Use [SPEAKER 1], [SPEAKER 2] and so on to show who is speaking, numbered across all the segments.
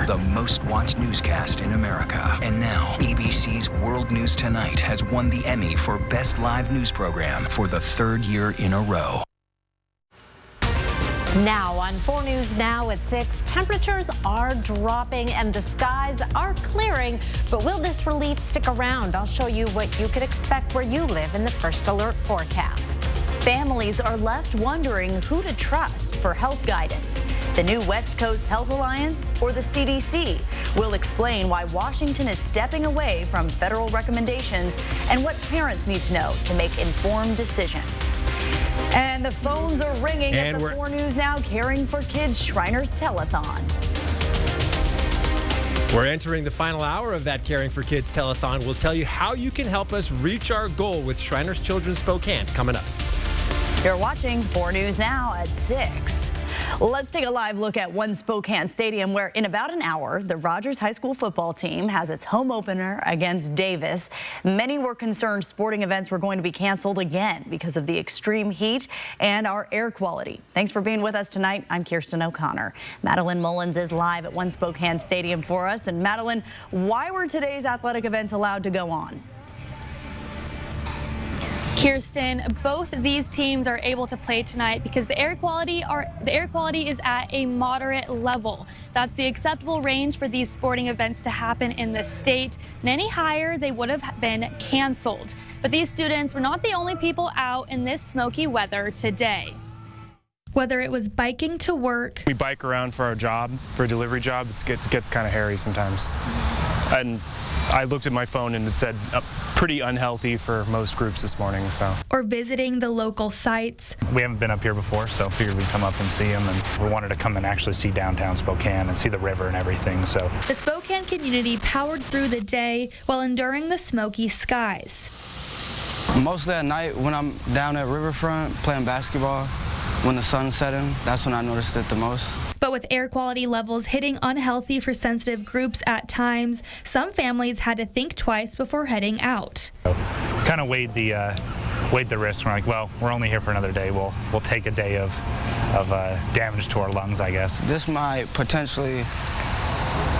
[SPEAKER 1] the most watched newscast in America. And now, ABC's World News Tonight has won the Emmy for Best Live News Program for the third year in a row.
[SPEAKER 2] Now on 4 News Now at 6, temperatures are dropping and the skies are clearing, but will this relief stick around? I'll show you what you could expect where you live in the First Alert forecast.
[SPEAKER 3] Families are left wondering who to trust for health guidance. The new West Coast Health Alliance or the CDC? We'll explain why Washington is stepping away from federal recommendations and what parents need to know to make informed decisions. And the phones are ringing at the 4 News Now Caring for Kids Shriners Telethon.
[SPEAKER 4] We're entering the final hour of that Caring for Kids Telethon. We'll tell you how you can help us reach our goal with Shriners Children's Spokane coming up.
[SPEAKER 3] You're watching 4 News Now at 6. Let's take a live look at One Spokane Stadium, where in about an hour, the Rogers High School football team has its home opener against Davis. Many were concerned sporting events were going to be canceled again because of the extreme heat and our air quality. Thanks for being with us tonight. I'm Kirsten O'Connor. Madeline Mullins is live at One Spokane Stadium for us. And Madeline, why were today's athletic events allowed to go on?
[SPEAKER 5] Kirsten, both of these teams are able to play tonight because the air quality is at a moderate level. That's the acceptable range for these sporting events to happen in the state. And any higher, they would have been canceled. But these students were not the only people out in this smoky weather today.
[SPEAKER 6] Whether it was biking to work.
[SPEAKER 7] We bike around for our job, for a delivery job. It gets kind of hairy sometimes. And I looked at my phone and it said pretty unhealthy for most groups this morning.
[SPEAKER 6] Or visiting the local sites.
[SPEAKER 8] We haven't been up here before, so figured we'd come up and see them. And we wanted to come and actually see downtown Spokane and see the river and everything. So
[SPEAKER 6] the Spokane community powered through the day while enduring the smoky skies.
[SPEAKER 9] Mostly at night when I'm down at Riverfront playing basketball, when the sun's setting, that's when I noticed it the most.
[SPEAKER 6] But with air quality levels hitting unhealthy for sensitive groups at times, some families had to think twice before heading out.
[SPEAKER 8] Kind of weighed the risk. We're like, well, we're only here for another day. We'll take a day of damage to our lungs, I guess.
[SPEAKER 9] This might potentially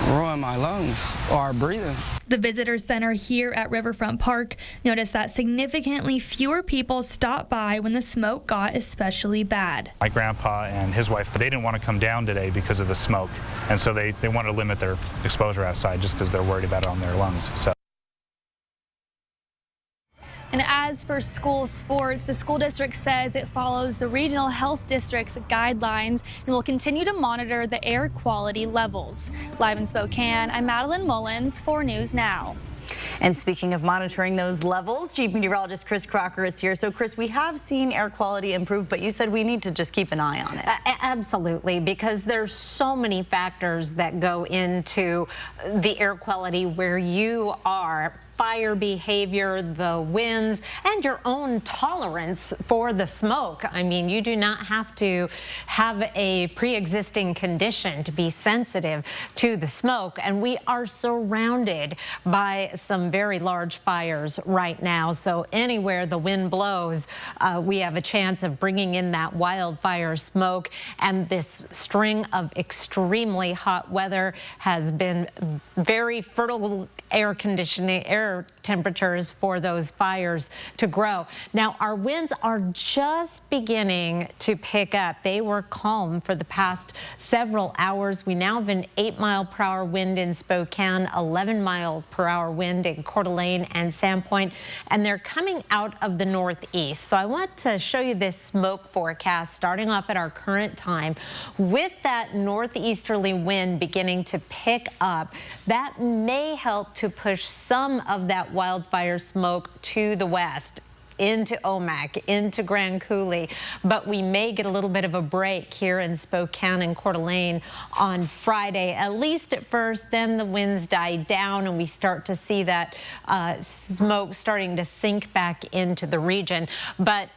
[SPEAKER 9] ruin my lungs or breathing.
[SPEAKER 6] The visitor center here at Riverfront Park noticed that significantly fewer people stopped by when the smoke got especially bad.
[SPEAKER 8] My grandpa and his wife, they didn't want to come down today because of the smoke, and so they wanted to limit their exposure outside just because they're worried about it on their lungs.
[SPEAKER 5] And as for school sports, the school district says it follows the regional health district's guidelines and will continue to monitor the air quality levels. Live in Spokane, I'm Madeline Mullins, 4 News Now.
[SPEAKER 3] And speaking of monitoring those levels, Chief Meteorologist Chris Crocker is here. So, Chris, we have seen air quality improve, but you said we need to just keep an eye on it.
[SPEAKER 2] Absolutely, because there's so many factors that go into the air quality where you are. Fire behavior, the winds, and your own tolerance for the smoke. I mean, you do not have to have a pre-existing condition to be sensitive to the smoke. And we are surrounded by some very large fires right now. So anywhere the wind blows, we have a chance of bringing in that wildfire smoke. And this string of extremely hot weather has been very fertile air temperatures for those fires to grow. Now, our winds are just beginning to pick up. They were calm for the past several hours. We now have an 8-mile-per-hour wind in Spokane, 11-mile-per-hour wind in Coeur d'Alene and Sandpoint, and they're coming out of the northeast. So I want to show you this smoke forecast starting off at our current time. With that northeasterly wind beginning to pick up, that may help to push some of that wildfire smoke to the west, into Omak, into Grand Coulee, but we may get a little bit of a break here in Spokane and Coeur d'Alene on Friday, at least at first. Then the winds die down and we start to see that smoke starting to sink back into the region. But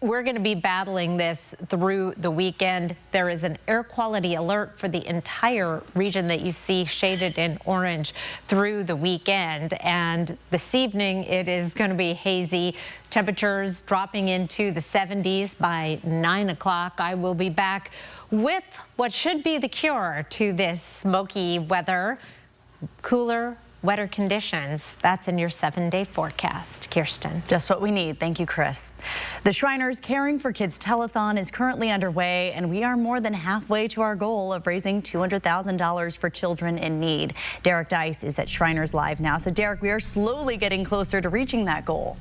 [SPEAKER 2] we're going to be battling this through the weekend. There is an air quality alert for the entire region that you see shaded in orange through the weekend. And this evening, it is going to be hazy. Temperatures dropping into the 70s by 9 o'clock. I will be back with what should be the cure to this smoky weather. Cooler, wetter conditions. That's in your 7-day forecast. Kirsten.
[SPEAKER 3] Just what we need. Thank you, Chris. The Shriners Caring for Kids Telethon is currently underway, and we are more than halfway to our goal of raising $200,000 for children in need. Derek Dice is at Shriners Live now. So, Derek, we are slowly getting closer to reaching that goal.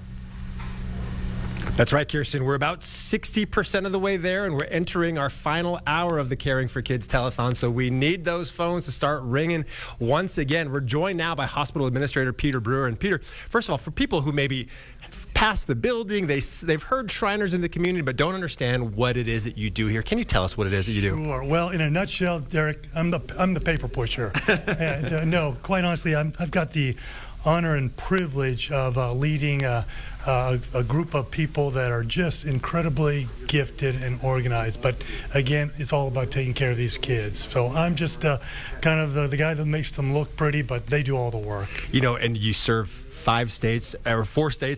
[SPEAKER 4] That's right, Kirsten. We're about 60% of the way there, and we're entering our final hour of the Caring for Kids Telethon. So we need those phones to start ringing once again. We're joined now by Hospital Administrator Peter Brewer. And Peter, first of all, for people who maybe passed the building, they've heard Shriners in the community but don't understand what it is that you do here. Can you tell us what it is that you do?
[SPEAKER 10] Sure. Well, in a nutshell, Derek, I'm the paper pusher. And, no, quite honestly, I've got the honor and privilege of leading a group of people that are just incredibly gifted and organized. But again, it's all about taking care of these kids. So I'm just kind of the guy that makes them look pretty, but they do all the work.
[SPEAKER 4] You know, and you serve 4 states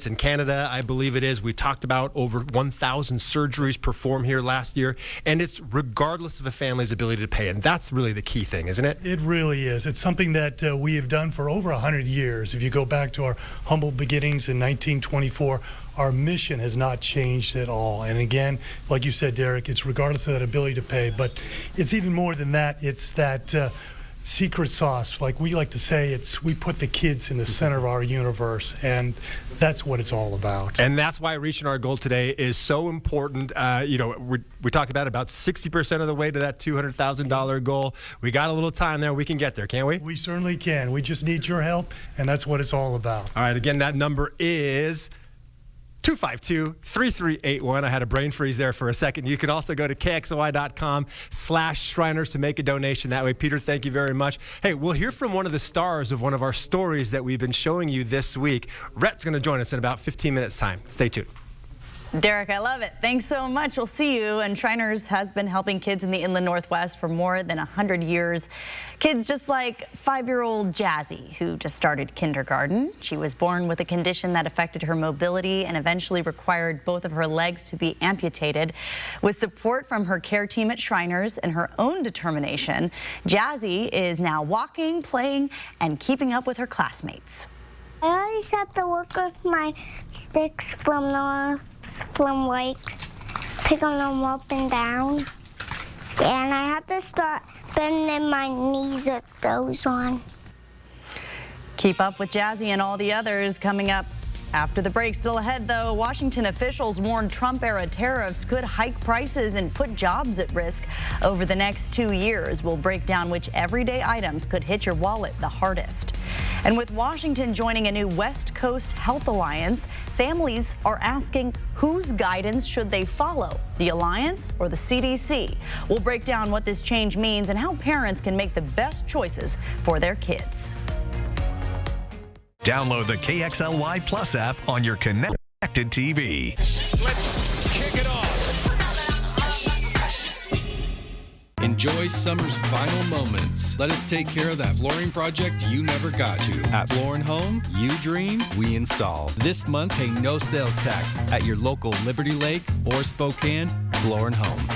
[SPEAKER 4] in Canada, I believe it is. We talked about over 1,000 surgeries performed here last year, and it's regardless of a family's ability to pay, and that's really the key thing, isn't it?
[SPEAKER 10] It really is. It's something that we have done for over 100 years. If you go back to our humble beginnings in 1924, our mission has not changed at all. And again, like you said, Derek, it's regardless of that ability to pay, but it's even more than that. It's that secret sauce. Like we like to say, we put the kids in the center of our universe, and that's what it's all about.
[SPEAKER 4] And that's why reaching our goal today is so important. You know, we talked about 60% of the way to that $200,000 goal. We got a little time there. We can get there, can't we?
[SPEAKER 10] We certainly can. We just need your help, and that's what it's all about.
[SPEAKER 4] All right, again, that number is 252-3381. I had a brain freeze there for a second. You can also go to KXLY.com/Shriners to make a donation that way. Peter, thank you very much. Hey, we'll hear from one of the stars of one of our stories that we've been showing you this week. Rhett's going to join us in about 15 minutes' time. Stay tuned.
[SPEAKER 3] Derek, I love it. Thanks so much. We'll see you. And Shriners has been helping kids in the Inland Northwest for more than 100 years. Kids just like 5-year-old Jazzy, who just started kindergarten. She was born with a condition that affected her mobility and eventually required both of her legs to be amputated. With support from her care team at Shriners and her own determination, Jazzy is now walking, playing, and keeping up with her classmates.
[SPEAKER 11] I always have to work with my sticks from like picking them up and down. And I have to start bending my knees with those on.
[SPEAKER 3] Keep up with Jazzy and all the others coming up after the break. Still ahead, though, Washington officials warn Trump-era tariffs could hike prices and put jobs at risk over the next 2 years. We'll break down which everyday items could hit your wallet the hardest. And with Washington joining a new West Coast Health Alliance, families are asking whose guidance should they follow, the Alliance or the CDC? We'll break down what this change means and how parents can make the best choices for their kids.
[SPEAKER 12] Download the KXLY Plus app on your connected TV.
[SPEAKER 13] Let's kick it off. Enjoy summer's final moments. Let us take care of that flooring project you never got to. At Floor & Home, you dream, we install. This month, pay no sales tax at your local Liberty Lake or Spokane Floor & Home.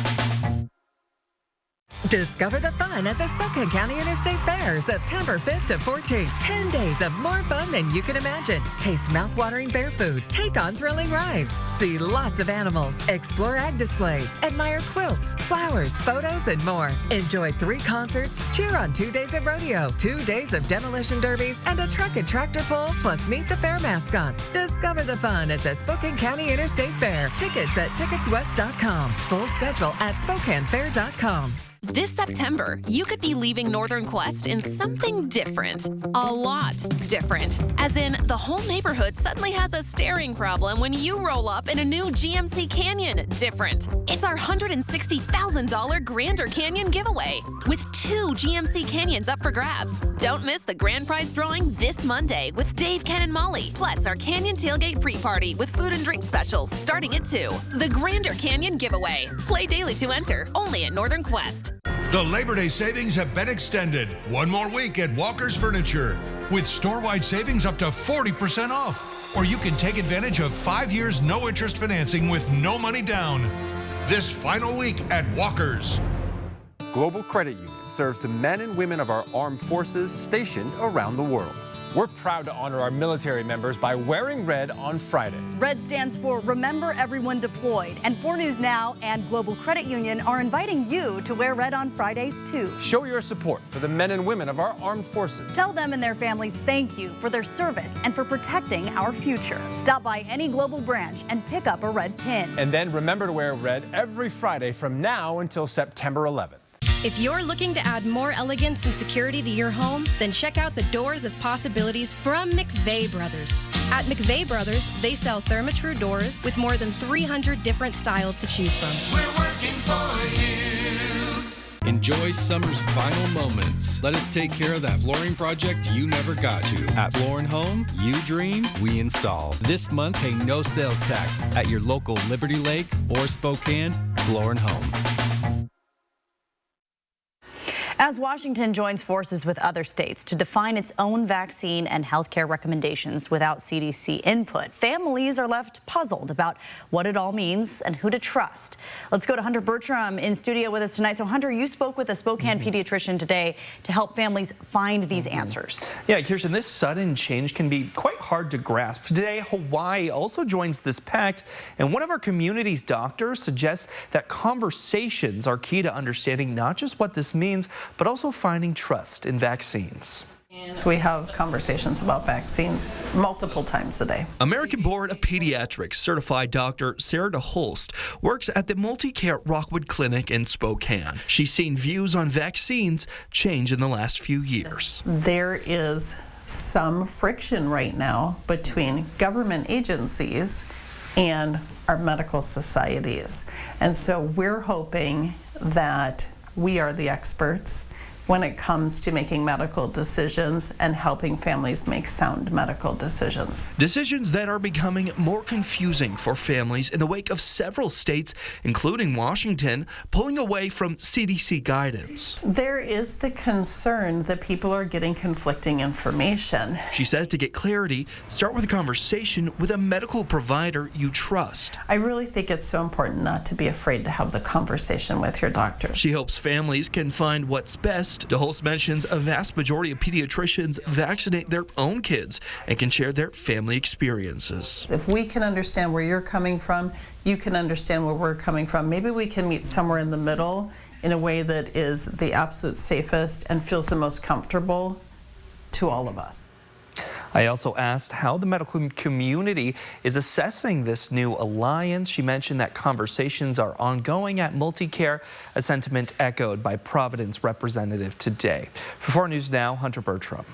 [SPEAKER 14] Discover the fun at the Spokane County Interstate Fair, September 5th to 14th. 10 days of more fun than you can imagine. Taste mouth-watering fair food, take on thrilling rides, see lots of animals, explore ag displays, admire quilts, flowers, photos, and more. Enjoy 3 concerts, cheer on 2 days of rodeo, 2 days of demolition derbies, and a truck and tractor pull, plus meet the fair mascots. Discover the fun at the Spokane County Interstate Fair. Tickets at ticketswest.com. Full schedule at SpokaneFair.com.
[SPEAKER 15] This September, you could be leaving Northern Quest in something different. A lot different. As in, the whole neighborhood suddenly has a staring problem when you roll up in a new GMC Canyon different. It's our $160,000 Grander Canyon giveaway, with 2 GMC Canyons up for grabs. Don't miss the grand prize drawing this Monday with Dave, Ken, and Molly, plus our Canyon Tailgate pre-party with food and drink specials starting at 2. The Grander Canyon giveaway. Play daily to enter, only at Northern Quest.
[SPEAKER 16] The Labor Day savings have been extended. One more week at Walker's Furniture with store-wide savings up to 40% off. Or you can take advantage of 5 years no-interest financing with no money down. This final week at Walker's.
[SPEAKER 17] Global Credit Union serves the men and women of our armed forces stationed around the world. We're proud to honor our military members by wearing red on Fridays.
[SPEAKER 3] RED stands for Remember Everyone Deployed, and 4 News Now and Global Credit Union are inviting you to wear red on Fridays too.
[SPEAKER 17] Show your support for the men and women of our armed forces.
[SPEAKER 3] Tell them and their families thank you for their service and for protecting our future. Stop by any Global branch and pick up a red pin.
[SPEAKER 17] And then remember to wear red every Friday from now until September 11th.
[SPEAKER 18] If you're looking to add more elegance and security to your home, then check out the Doors of Possibilities from McVeigh Brothers. At McVeigh Brothers, they sell Therma-Tru doors with more than 300 different styles to choose from.
[SPEAKER 12] We're working for you. Enjoy summer's final moments. Let us take care of that flooring project you never got to. At Floor & Home, you dream, we install. This month, pay no sales tax at your local Liberty Lake or Spokane Floor & Home.
[SPEAKER 3] As Washington joins forces with other states to define its own vaccine and healthcare recommendations without CDC input, families are left puzzled about what it all means and who to trust. Let's go to Hunter Bertram in studio with us tonight. So Hunter, you spoke with a Spokane pediatrician today to help families find these answers.
[SPEAKER 19] Yeah, Kirsten, this sudden change can be quite hard to grasp. Today, Hawaii also joins this pact, and one of our community's doctors suggests that conversations are key to understanding not just what this means, but also finding trust in vaccines.
[SPEAKER 20] So we have conversations about vaccines multiple times a day.
[SPEAKER 21] American Board of Pediatrics certified Dr. Sarah DeHolst works at the Multicare Rockwood Clinic in Spokane. She's seen views on vaccines change in the last few years.
[SPEAKER 20] There is some friction right now between government agencies and our medical societies. And so we're hoping that we are the experts when it comes to making medical decisions and helping families make sound medical decisions.
[SPEAKER 21] Decisions that are becoming more confusing for families in the wake of several states, including Washington, pulling away from CDC guidance.
[SPEAKER 20] There is the concern that people are getting conflicting information.
[SPEAKER 21] She says to get clarity, start with a conversation with a medical provider you trust.
[SPEAKER 20] I really think it's so important not to be afraid to have the conversation with your doctor.
[SPEAKER 21] She hopes families can find what's best. DeHolst mentions a vast majority of pediatricians vaccinate their own kids and can share their family experiences.
[SPEAKER 20] If we can understand where you're coming from, you can understand where we're coming from. Maybe we can meet somewhere in the middle in a way that is the absolute safest and feels the most comfortable to all of us.
[SPEAKER 19] I also asked how the medical community is assessing this new alliance. She mentioned that conversations are ongoing at Multicare, a sentiment echoed by Providence representative today. For 4 News Now, Hunter Bertram.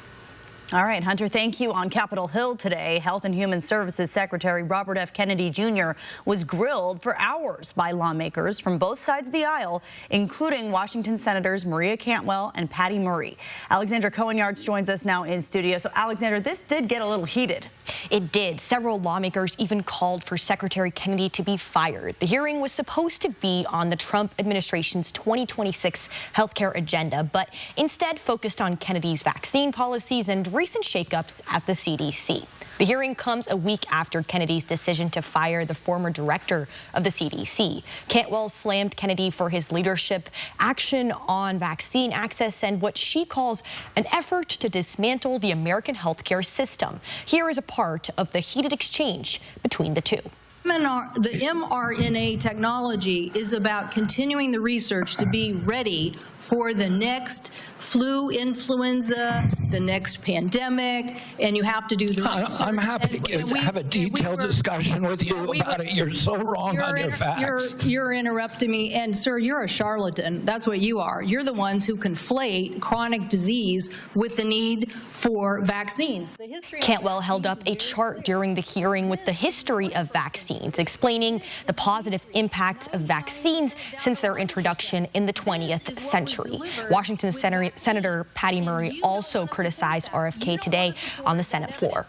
[SPEAKER 3] All right, Hunter, thank you. On Capitol Hill today, Health and Human Services Secretary Robert F. Kennedy Jr. was grilled for hours by lawmakers from both sides of the aisle, including Washington Senators Maria Cantwell and Patty Murray. Alexandra Cohen-Yards joins us now in studio. So, Alexandra, this did get a little heated.
[SPEAKER 22] It did. Several lawmakers even called for Secretary Kennedy to be fired. The hearing was supposed to be on the Trump administration's 2026 healthcare agenda, but instead focused on Kennedy's vaccine policies and recent shakeups at the CDC. The hearing comes a week after Kennedy's decision to fire the former director of the CDC. Cantwell slammed Kennedy for his leadership, action on vaccine access, and what she calls an effort to dismantle the American healthcare system. Here is a part of the heated exchange between the two.
[SPEAKER 23] The mRNA technology is about continuing the research to be ready for the next flu, influenza, the next pandemic, and you have to do the research.
[SPEAKER 1] I'm happy to have a detailed discussion with you about it. You're so wrong on your facts.
[SPEAKER 23] You're interrupting me, and sir, you're a charlatan. That's what you are. You're the ones who conflate chronic disease with the need for vaccines.
[SPEAKER 22] Cantwell held up a chart during the hearing with the history of vaccines, explaining the positive impacts of vaccines since their introduction in the 20th century. Washington Senator Patty Murray also criticized RFK today on the Senate floor.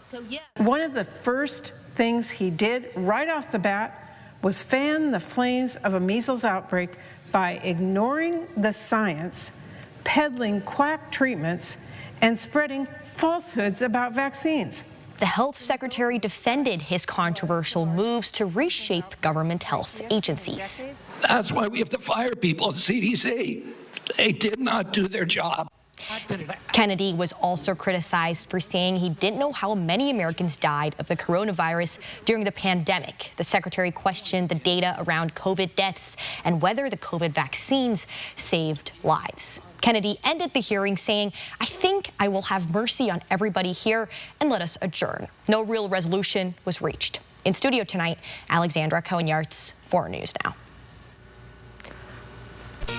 [SPEAKER 7] One of the first things he did right off the bat was fan the flames of a measles outbreak by ignoring the science, peddling quack treatments, and spreading falsehoods about vaccines.
[SPEAKER 22] The health secretary defended his controversial moves to reshape government health agencies.
[SPEAKER 1] That's why we have to fire people at CDC. They did not do their job.
[SPEAKER 22] Kennedy was also criticized for saying he didn't know how many Americans died of the coronavirus during the pandemic. The secretary questioned the data around COVID deaths and whether the COVID vaccines saved lives. Kennedy ended the hearing saying, "I think I will have mercy on everybody here and let us adjourn." No real resolution was reached. In studio tonight, Alexandra Cohen-Yartz, 4 News Now.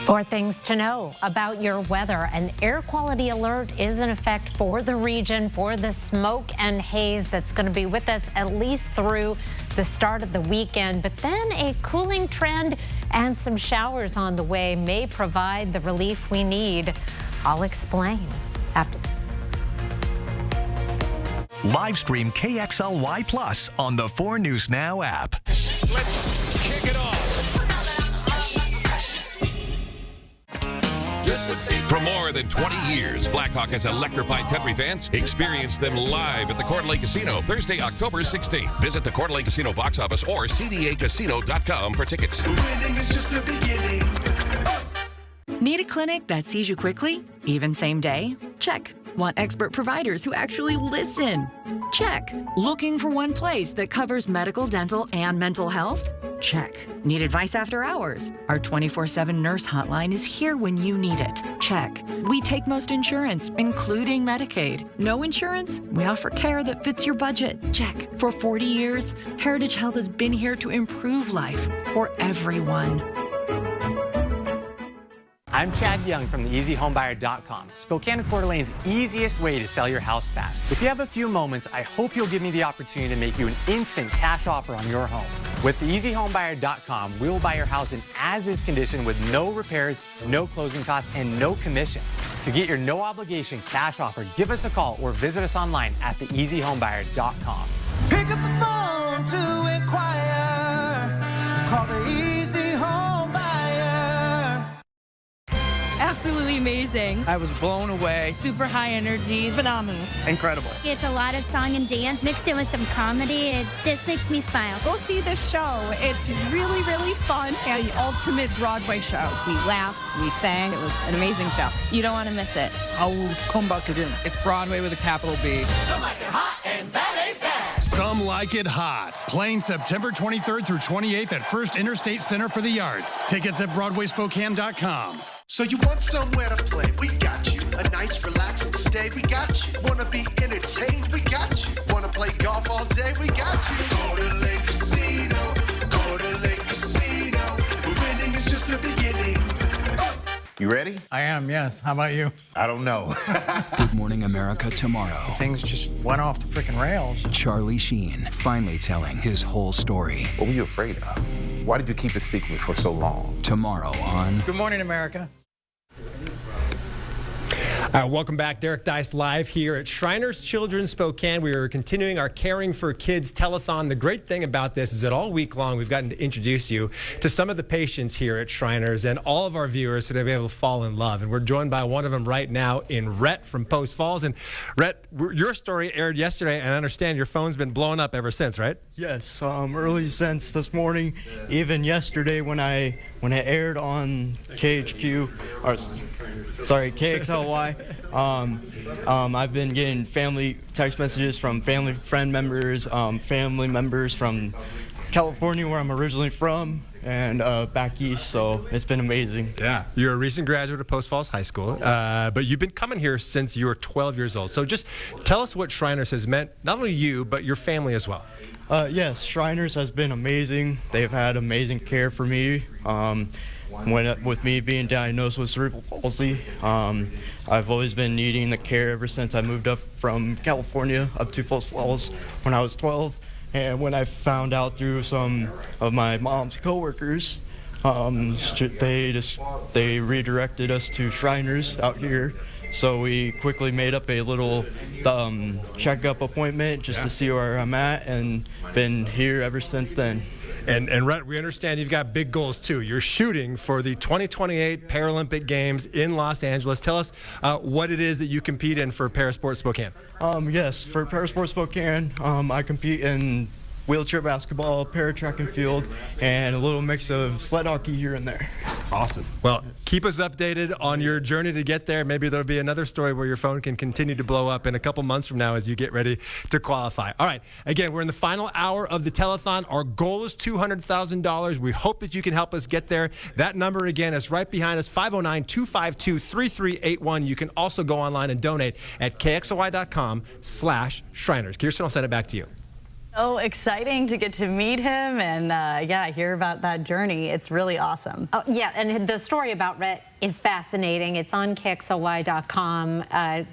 [SPEAKER 2] 4 things to know about your weather. An air quality alert is in effect for the region for the smoke and haze that's going to be with us at least through the start of the weekend. But then a cooling trend and some showers on the way may provide the relief we need. I'll explain after.
[SPEAKER 9] Live stream KXLY Plus on the 4 News Now app.
[SPEAKER 24] Let's kick it off. For more than 20 years, Blackhawk has electrified country fans. Experience them live at the Coeur d'Alene Casino, Thursday, October 16th. Visit the Coeur d'Alene Casino box office or cdacasino.com for tickets.
[SPEAKER 25] Winning is just the beginning.
[SPEAKER 26] Need a clinic that sees you quickly, even same day? Check. Want expert providers who actually listen? Check. Looking for one place that covers medical, dental, and mental health? Check. Need advice after hours? Our 24/7 nurse hotline is here when you need it. Check. We take most insurance, including Medicaid. No insurance? We offer care that fits your budget. Check. For 40 years, Heritage Health has been here to improve life for everyone.
[SPEAKER 27] I'm Chad Young from theeasyhomebuyer.com, Spokane and Coeur d'Alene's easiest way to sell your house fast. If you have a few moments, I hope you'll give me the opportunity to make you an instant cash offer on your home. With theeasyhomebuyer.com, we will buy your house in as-is condition with no repairs, no closing costs, and no commissions. To get your no-obligation cash offer, give us a call or visit us online at theeasyhomebuyer.com.
[SPEAKER 25] Pick up the phone to inquire. Call the Easy Home Buyer.
[SPEAKER 28] Absolutely amazing.
[SPEAKER 29] I was blown away.
[SPEAKER 28] Super high energy. Phenomenal.
[SPEAKER 27] Incredible.
[SPEAKER 30] It's a lot of song and dance mixed in with some comedy. It just makes me smile.
[SPEAKER 31] Go see this show. It's really, really fun. And the ultimate Broadway show.
[SPEAKER 32] We laughed, we sang. It was an amazing show. You don't want to miss it.
[SPEAKER 33] I will come back again.
[SPEAKER 29] It's Broadway with a capital B.
[SPEAKER 25] Some like it hot and that ain't bad.
[SPEAKER 34] Some Like It Hot. Playing September 23rd through 28th at First Interstate Center for the Arts. Tickets at BroadwaySpokane.com.
[SPEAKER 25] So you want somewhere to play? We got you. A nice relaxing stay? We got you. Wanna be entertained? We got you. Wanna play golf all day? We got you. Coeur d'Alene Casino. Coeur d'Alene Casino. Winning is just the beginning.
[SPEAKER 35] You ready?
[SPEAKER 33] I am, yes. How about you?
[SPEAKER 35] I don't know.
[SPEAKER 36] Good Morning America tomorrow.
[SPEAKER 33] Things just went off the freaking rails.
[SPEAKER 36] Charlie Sheen finally telling his whole story.
[SPEAKER 35] What were you afraid of? Why did you keep it secret for so long?
[SPEAKER 36] Tomorrow on
[SPEAKER 33] Good Morning America.
[SPEAKER 4] Welcome back. Derek Dice live here at Shriners Children's Spokane. We are continuing our Caring for Kids telethon. The great thing about this is that all week long we've gotten to introduce you to some of the patients here at Shriners and all of our viewers who have been able to fall in love. And we're joined by one of them right now in Rhett from Post Falls. And Rhett, your story aired yesterday, and I understand your phone's been blowing up ever since, right?
[SPEAKER 37] Yes, early since this morning, even yesterday when I aired on KXLY. I've been getting family text messages from family friend members, family members from California, where I'm originally from, and back east, so it's been amazing.
[SPEAKER 4] Yeah, you're a recent graduate of Post Falls High School, but you've been coming here since you were 12 years old. So just tell us what Shriners has meant, not only you, but your family as well.
[SPEAKER 37] Yes, Shriners has been amazing. They've had amazing care for me. With me being diagnosed with cerebral palsy, I've always been needing the care ever since I moved up from California up to Post Falls when I was 12. And when I found out through some of my mom's coworkers, they redirected us to Shriners out here. So we quickly made up a little checkup appointment just to see where I'm at, and been here ever since then.
[SPEAKER 4] And Rhett, we understand you've got big goals too. You're shooting for the 2028 Paralympic Games in Los Angeles. Tell us what it is that you compete in for Parasport Spokane.
[SPEAKER 37] Yes, for Parasport Spokane, I compete in wheelchair basketball, para-track and field, and a little mix of sled hockey here and there.
[SPEAKER 4] Awesome. Well, keep us updated on your journey to get there. Maybe there'll be another story where your phone can continue to blow up in a couple months from now as you get ready to qualify. All right. Again, we're in the final hour of the telethon. Our goal is $200,000. We hope that you can help us get there. That number, again, is right behind us, 509-252-3381. You can also go online and donate at kxly.com/Shriners. Kirsten, I'll send it back to you.
[SPEAKER 3] So exciting to get to meet him and, hear about that journey. It's really awesome.
[SPEAKER 2] Oh, yeah, and the story about Rhett is fascinating. It's on KXLY.com.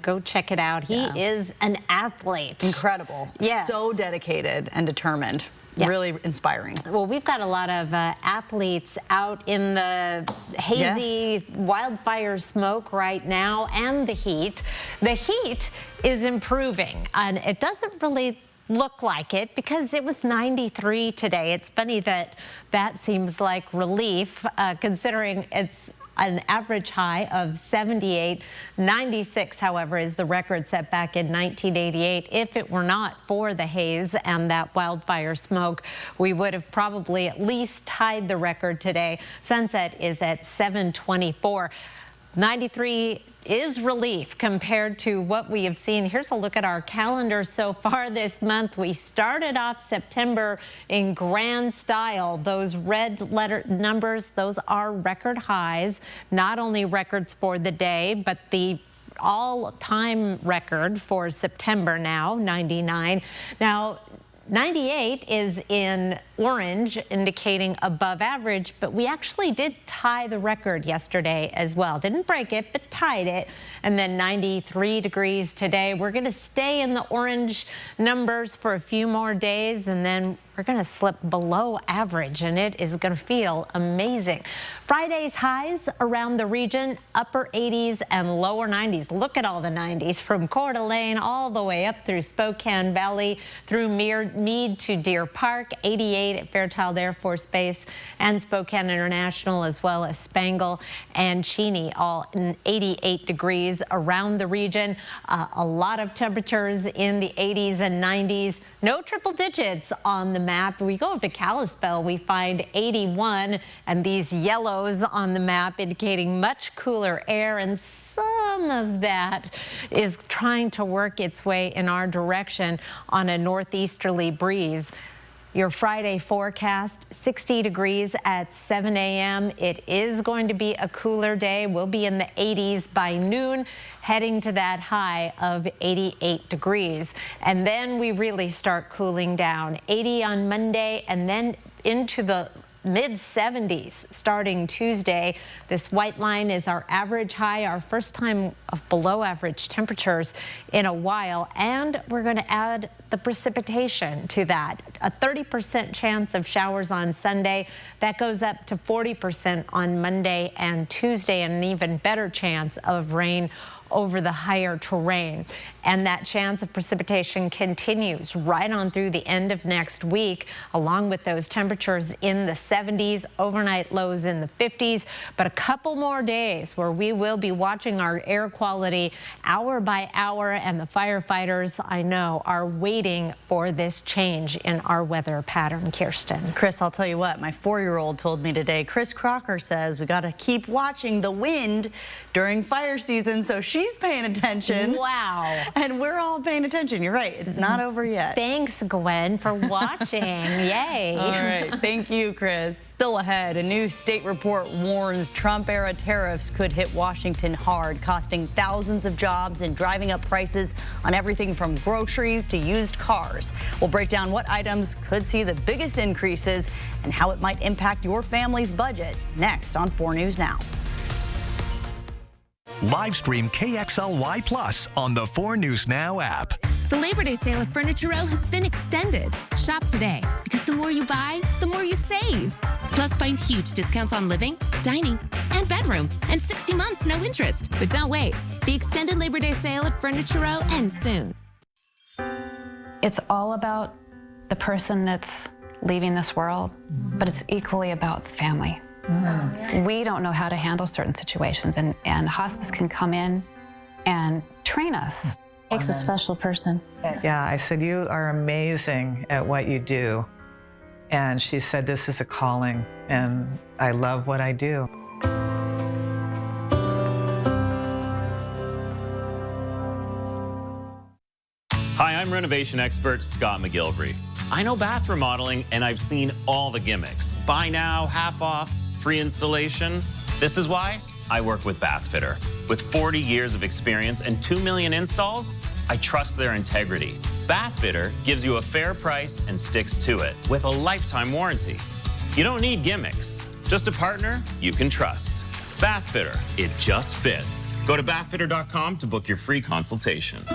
[SPEAKER 2] Go check it out. He is an athlete.
[SPEAKER 3] Incredible.
[SPEAKER 2] Yes.
[SPEAKER 3] So dedicated and determined.
[SPEAKER 2] Yeah.
[SPEAKER 3] Really inspiring.
[SPEAKER 2] Well, we've got a lot of athletes out in the hazy wildfire smoke right now and the heat. The heat is improving, and it doesn't really look like it because it was 93 today. It's funny that that seems like relief considering it's an average high of 78. 96, however, is the record set back in 1988. If it were not for the haze and that wildfire smoke, we would have probably at least tied the record today. Sunset is at 7:24. 93 is relief compared to what we have seen. Here's a look at our calendar so far this month. We started off September in grand style. Those red letter numbers, those are record highs, not only records for the day, but the all-time record for September now, 99. Now, 98 is in orange, indicating above average, but we actually did tie the record yesterday as well. Didn't break it, but tied it. And then 93 degrees today. We're going to stay in the orange numbers for a few more days, and then we're going to slip below average, and it is going to feel amazing. Friday's highs around the region, upper 80s and lower 90s. Look at all the 90s from Coeur d'Alene all the way up through Spokane Valley, through Meade to Deer Park, 88 at Fairchild Air Force Base and Spokane International, as well as Spangle and Cheney, all in 88 degrees around the region. A lot of temperatures in the 80s and 90s. No triple digits on the map. We go up to Kalispell, we find 81, and these yellows on the map indicating much cooler air, and some of that is trying to work its way in our direction on a northeasterly breeze. Your Friday forecast, 60 degrees at 7 a.m. It is going to be a cooler day. We'll be in the 80s by noon, heading to that high of 88 degrees. And then we really start cooling down. 80 on Monday, and then into the mid-70s starting Tuesday. This white line is our average high, our first time of below average temperatures in a while, and we're going to add the precipitation to that. A 30% chance of showers on Sunday. That goes up to 40% on Monday and Tuesday, and an even better chance of rain over the higher terrain. And that chance of precipitation continues right on through the end of next week, along with those temperatures in the 70s, overnight lows in the 50s. But a couple more days where we will be watching our air quality hour by hour, and the firefighters, I know, are waiting for this change in our weather pattern. Kirsten.
[SPEAKER 3] Chris, I'll tell you what, my 4-year-old told me today, Chris Crocker says we got to keep watching the wind during fire season, so she she's paying attention.
[SPEAKER 2] Wow.
[SPEAKER 3] And we're all paying attention. You're right. It's not over yet.
[SPEAKER 2] Thanks, Gwen, for watching. Yay.
[SPEAKER 3] All right. Thank you, Chris. Still ahead, a new state report warns Trump-era tariffs could hit Washington hard, costing thousands of jobs and driving up prices on everything from groceries to used cars. We'll break down what items could see the biggest increases and how it might impact your family's budget next on 4 News Now.
[SPEAKER 9] Live stream KXLY Plus on the 4 News Now app.
[SPEAKER 5] The Labor Day sale at Furniture Row has been extended. Shop today, because the more you buy, the more you save. Plus, find huge discounts on living, dining, and bedroom, and 60 months no interest. But don't wait. The extended Labor Day sale at Furniture Row ends soon.
[SPEAKER 6] It's all about the person that's leaving this world, but it's equally about the family. We don't know how to handle certain situations, and hospice can come in and train us.
[SPEAKER 5] Takes a special person.
[SPEAKER 7] Yeah, I said, you are amazing at what you do. And she said, this is a calling, and I love what I do.
[SPEAKER 8] Hi, I'm renovation expert Scott McGilvery. I know bath remodeling, and I've seen all the gimmicks. Buy now, half off, free installation. This is why I work with Bathfitter. With 40 years of experience and 2 million installs, I trust their integrity. Bathfitter gives you a fair price and sticks to it with a lifetime warranty. You don't need gimmicks, just a partner you can trust. Bathfitter, it just fits. Go to bathfitter.com to book your free consultation.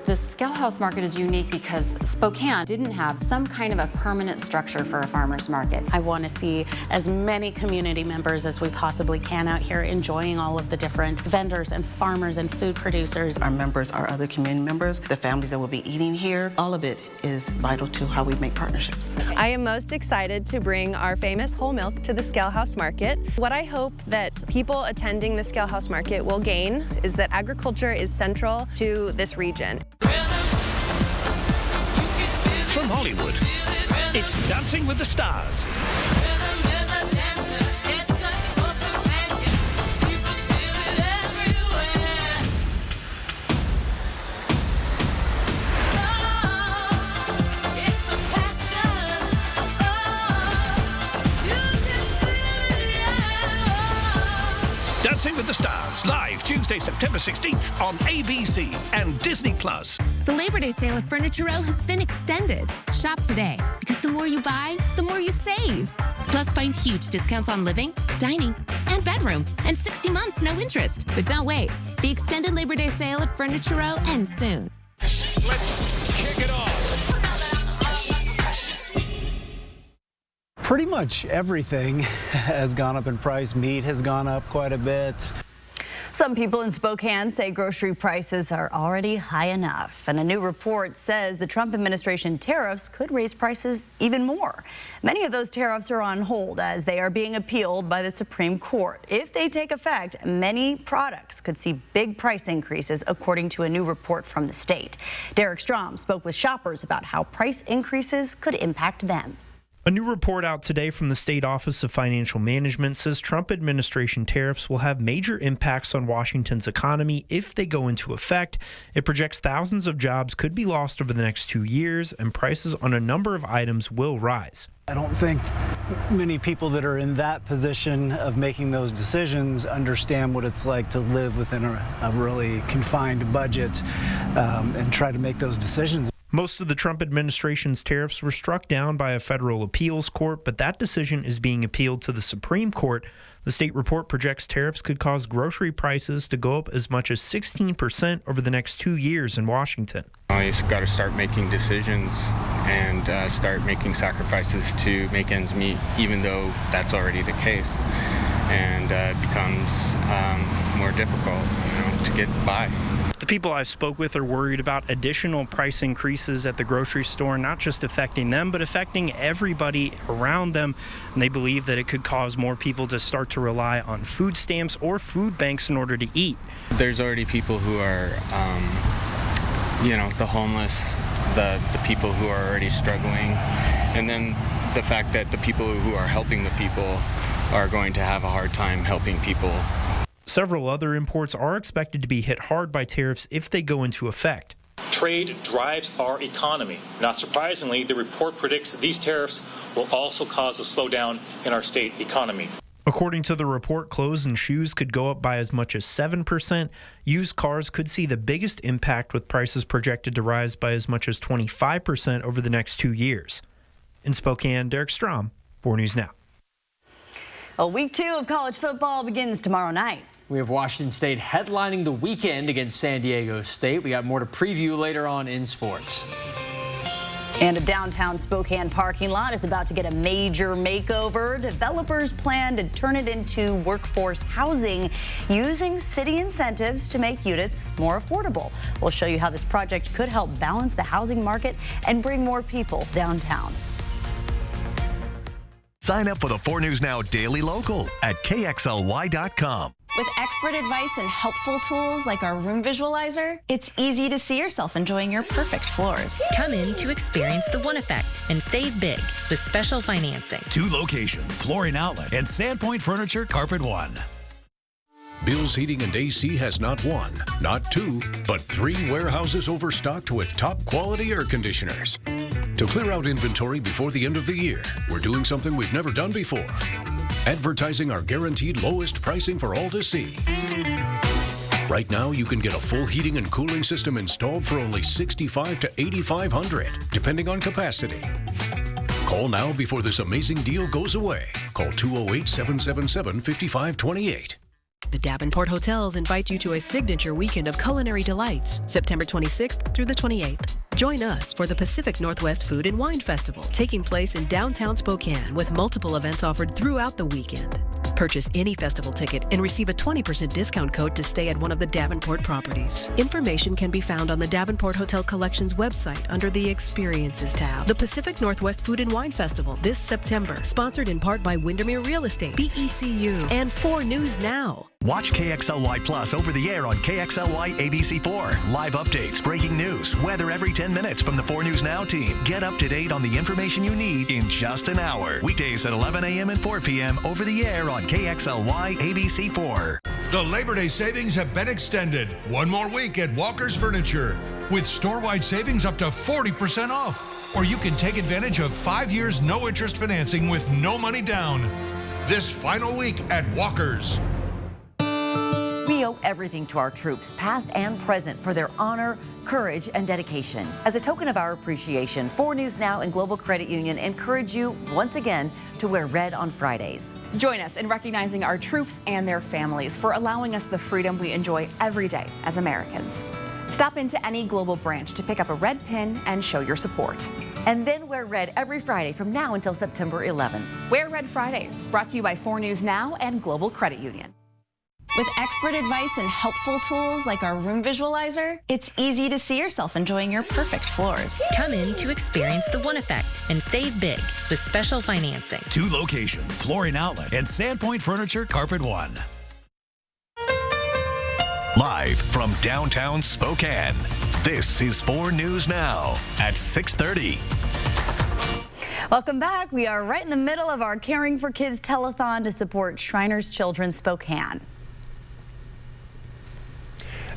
[SPEAKER 10] The Scale House market is unique because Spokane didn't have some kind of a permanent structure for a farmer's market.
[SPEAKER 11] I want to see as many community members as we possibly can out here enjoying all of the different vendors and farmers and food producers.
[SPEAKER 12] Our members are other community members, the families that will be eating here. All of it is vital to how we make partnerships.
[SPEAKER 13] I am most excited to bring our famous whole milk to the Scale House Market. What I hope that people attending the Scale House Market will gain is that agriculture is central to this region.
[SPEAKER 14] From Hollywood, it's Dancing with the Stars. Dancing with the Stars, live Tuesday, September 16th on ABC and Disney+.
[SPEAKER 5] The Labor Day sale at Furniture Row has been extended. Shop today, because the more you buy, the more you save. Plus, find huge discounts on living, dining, and bedroom, and 60 months no interest. But don't wait. The extended Labor Day sale at Furniture Row ends soon.
[SPEAKER 14] Let's kick it off.
[SPEAKER 15] Pretty much everything has gone up in price. Meat has gone up quite a bit.
[SPEAKER 3] Some people in Spokane say grocery prices are already high enough. And a new report says the Trump administration tariffs could raise prices even more. Many of those tariffs are on hold as they are being appealed by the Supreme Court. If they take effect, many products could see big price increases, according to a new report from the state. Derek Strom spoke with shoppers about how price increases could impact them.
[SPEAKER 16] A new report out today from the State Office of Financial Management says Trump administration tariffs will have major impacts on Washington's economy if they go into effect. It projects thousands of jobs could be lost over the next 2 years, and prices on a number of items will rise.
[SPEAKER 15] I don't think many people that are in that position of making those decisions understand what it's like to live within a really confined budget and try to make those decisions.
[SPEAKER 16] Most of the Trump administration's tariffs were struck down by a federal appeals court, but that decision is being appealed to the Supreme Court. The state report projects tariffs could cause grocery prices to go up as much as 16% over the next 2 years in Washington.
[SPEAKER 17] You just got to start making decisions and start making sacrifices to make ends meet, even though that's already the case. And it becomes more difficult, to get by.
[SPEAKER 16] The people I spoke with are worried about additional price increases at the grocery store, not just affecting them, but affecting everybody around them. And they believe that it could cause more people to start to rely on food stamps or food banks in order to eat.
[SPEAKER 17] There's already people who are, the homeless, the people who are already struggling. And then the fact that the people who are helping the people are going to have a hard time helping people
[SPEAKER 16] Several other imports are expected to be hit hard by tariffs if they go into effect.
[SPEAKER 1] Trade drives our economy. Not surprisingly, the report predicts that these tariffs will also cause a slowdown in our state economy.
[SPEAKER 16] According to the report, clothes and shoes could go up by as much as 7%. Used cars could see the biggest impact, with prices projected to rise by as much as 25% over the next 2 years. In Spokane, Derek Strom, 4 News Now.
[SPEAKER 3] Well, week 2 of college football begins tomorrow night.
[SPEAKER 18] We have Washington State headlining the weekend against San Diego State. We got more to preview later on in sports.
[SPEAKER 3] And a downtown Spokane parking lot is about to get a major makeover. Developers plan to turn it into workforce housing using city incentives to make units more affordable. We'll show you how this project could help balance the housing market and bring more people downtown.
[SPEAKER 9] Sign up for the 4 News Now Daily Local at KXLY.com.
[SPEAKER 19] With expert advice and helpful tools like our room visualizer, it's easy to see yourself enjoying your perfect floors.
[SPEAKER 20] Come in to experience the One Effect and save big with special financing.
[SPEAKER 21] 2 locations, Flooring Outlet and Sandpoint Furniture Carpet One.
[SPEAKER 22] Bill's Heating and AC has not 1, not 2, but 3 warehouses overstocked with top quality air conditioners. To clear out inventory before the end of the year, we're doing something we've never done before. Advertising our guaranteed lowest pricing for all to see. Right now, you can get a full heating and cooling system installed for only $6,500 to $8,500, depending on capacity. Call now before this amazing deal goes away. Call 208-777-5528.
[SPEAKER 23] The Davenport Hotels invite you to a signature weekend of culinary delights, September 26th through the 28th. Join us for the Pacific Northwest Food and Wine Festival, taking place in downtown Spokane with multiple events offered throughout the weekend. Purchase any festival ticket and receive a 20% discount code to stay at one of the Davenport properties. Information can be found on the Davenport Hotel Collections website under the Experiences tab. The Pacific Northwest Food and Wine Festival this September, sponsored in part by Windermere Real Estate, BECU, and 4 News Now.
[SPEAKER 9] Watch KXLY Plus over the air on KXLY ABC4. Live updates, breaking news, weather every 10 minutes from the 4 News Now team. Get up to date on the information you need in just an hour. Weekdays at 11 a.m. and 4 p.m. over the air on KXLY ABC4.
[SPEAKER 24] The Labor Day savings have been extended. 1 more week at Walker's Furniture with store-wide savings up to 40% off. Or you can take advantage of 5 years no-interest financing with no money down. This final week at Walker's.
[SPEAKER 25] We owe everything to our troops, past and present, for their honor, courage, and dedication. As a token of our appreciation, 4 News Now and Global Credit Union encourage you once again to wear red on Fridays.
[SPEAKER 26] Join us in recognizing our troops and their families for allowing us the freedom we enjoy every day as Americans. Stop into any Global branch to pick up a red pin and show your support.
[SPEAKER 25] And then wear red every Friday from now until September 11.
[SPEAKER 26] Wear Red Fridays, brought to you by 4 News Now and Global Credit Union.
[SPEAKER 19] With expert advice and helpful tools like our room visualizer, it's easy to see yourself enjoying your perfect floors.
[SPEAKER 20] Come in to experience the One Effect and save big with special financing.
[SPEAKER 21] 2 locations, Flooring Outlet and Sandpoint Furniture Carpet One.
[SPEAKER 9] Live from downtown Spokane, this is 4 News Now at 6:30.
[SPEAKER 3] Welcome back. We are right in the middle of our Caring for Kids telethon to support Shriners Children Spokane.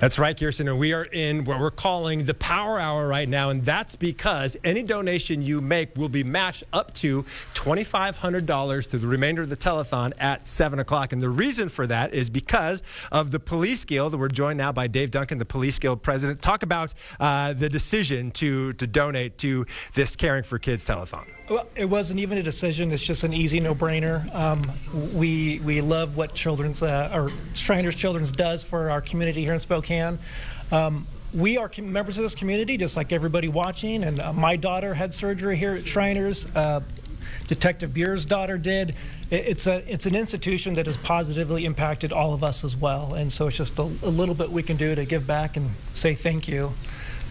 [SPEAKER 4] That's right, Kirsten, and we are in what we're calling the Power Hour right now, and that's because any donation you make will be matched up to $2,500 through the remainder of the telethon at 7 o'clock. And the reason for that is because of the Police Guild. We're joined now by Dave Duncan, the Police Guild president. Talk about the decision to donate to this Caring for Kids telethon.
[SPEAKER 27] Well, it wasn't even a decision. It's just an easy no-brainer. We love what Shriners Children's does for our community here in Spokane. We are members of this community, just like everybody watching. And my daughter had surgery here at Shriners. Detective Beer's daughter did. It's an institution that has positively impacted all of us as well. And so it's just a little bit we can do to give back and say thank you.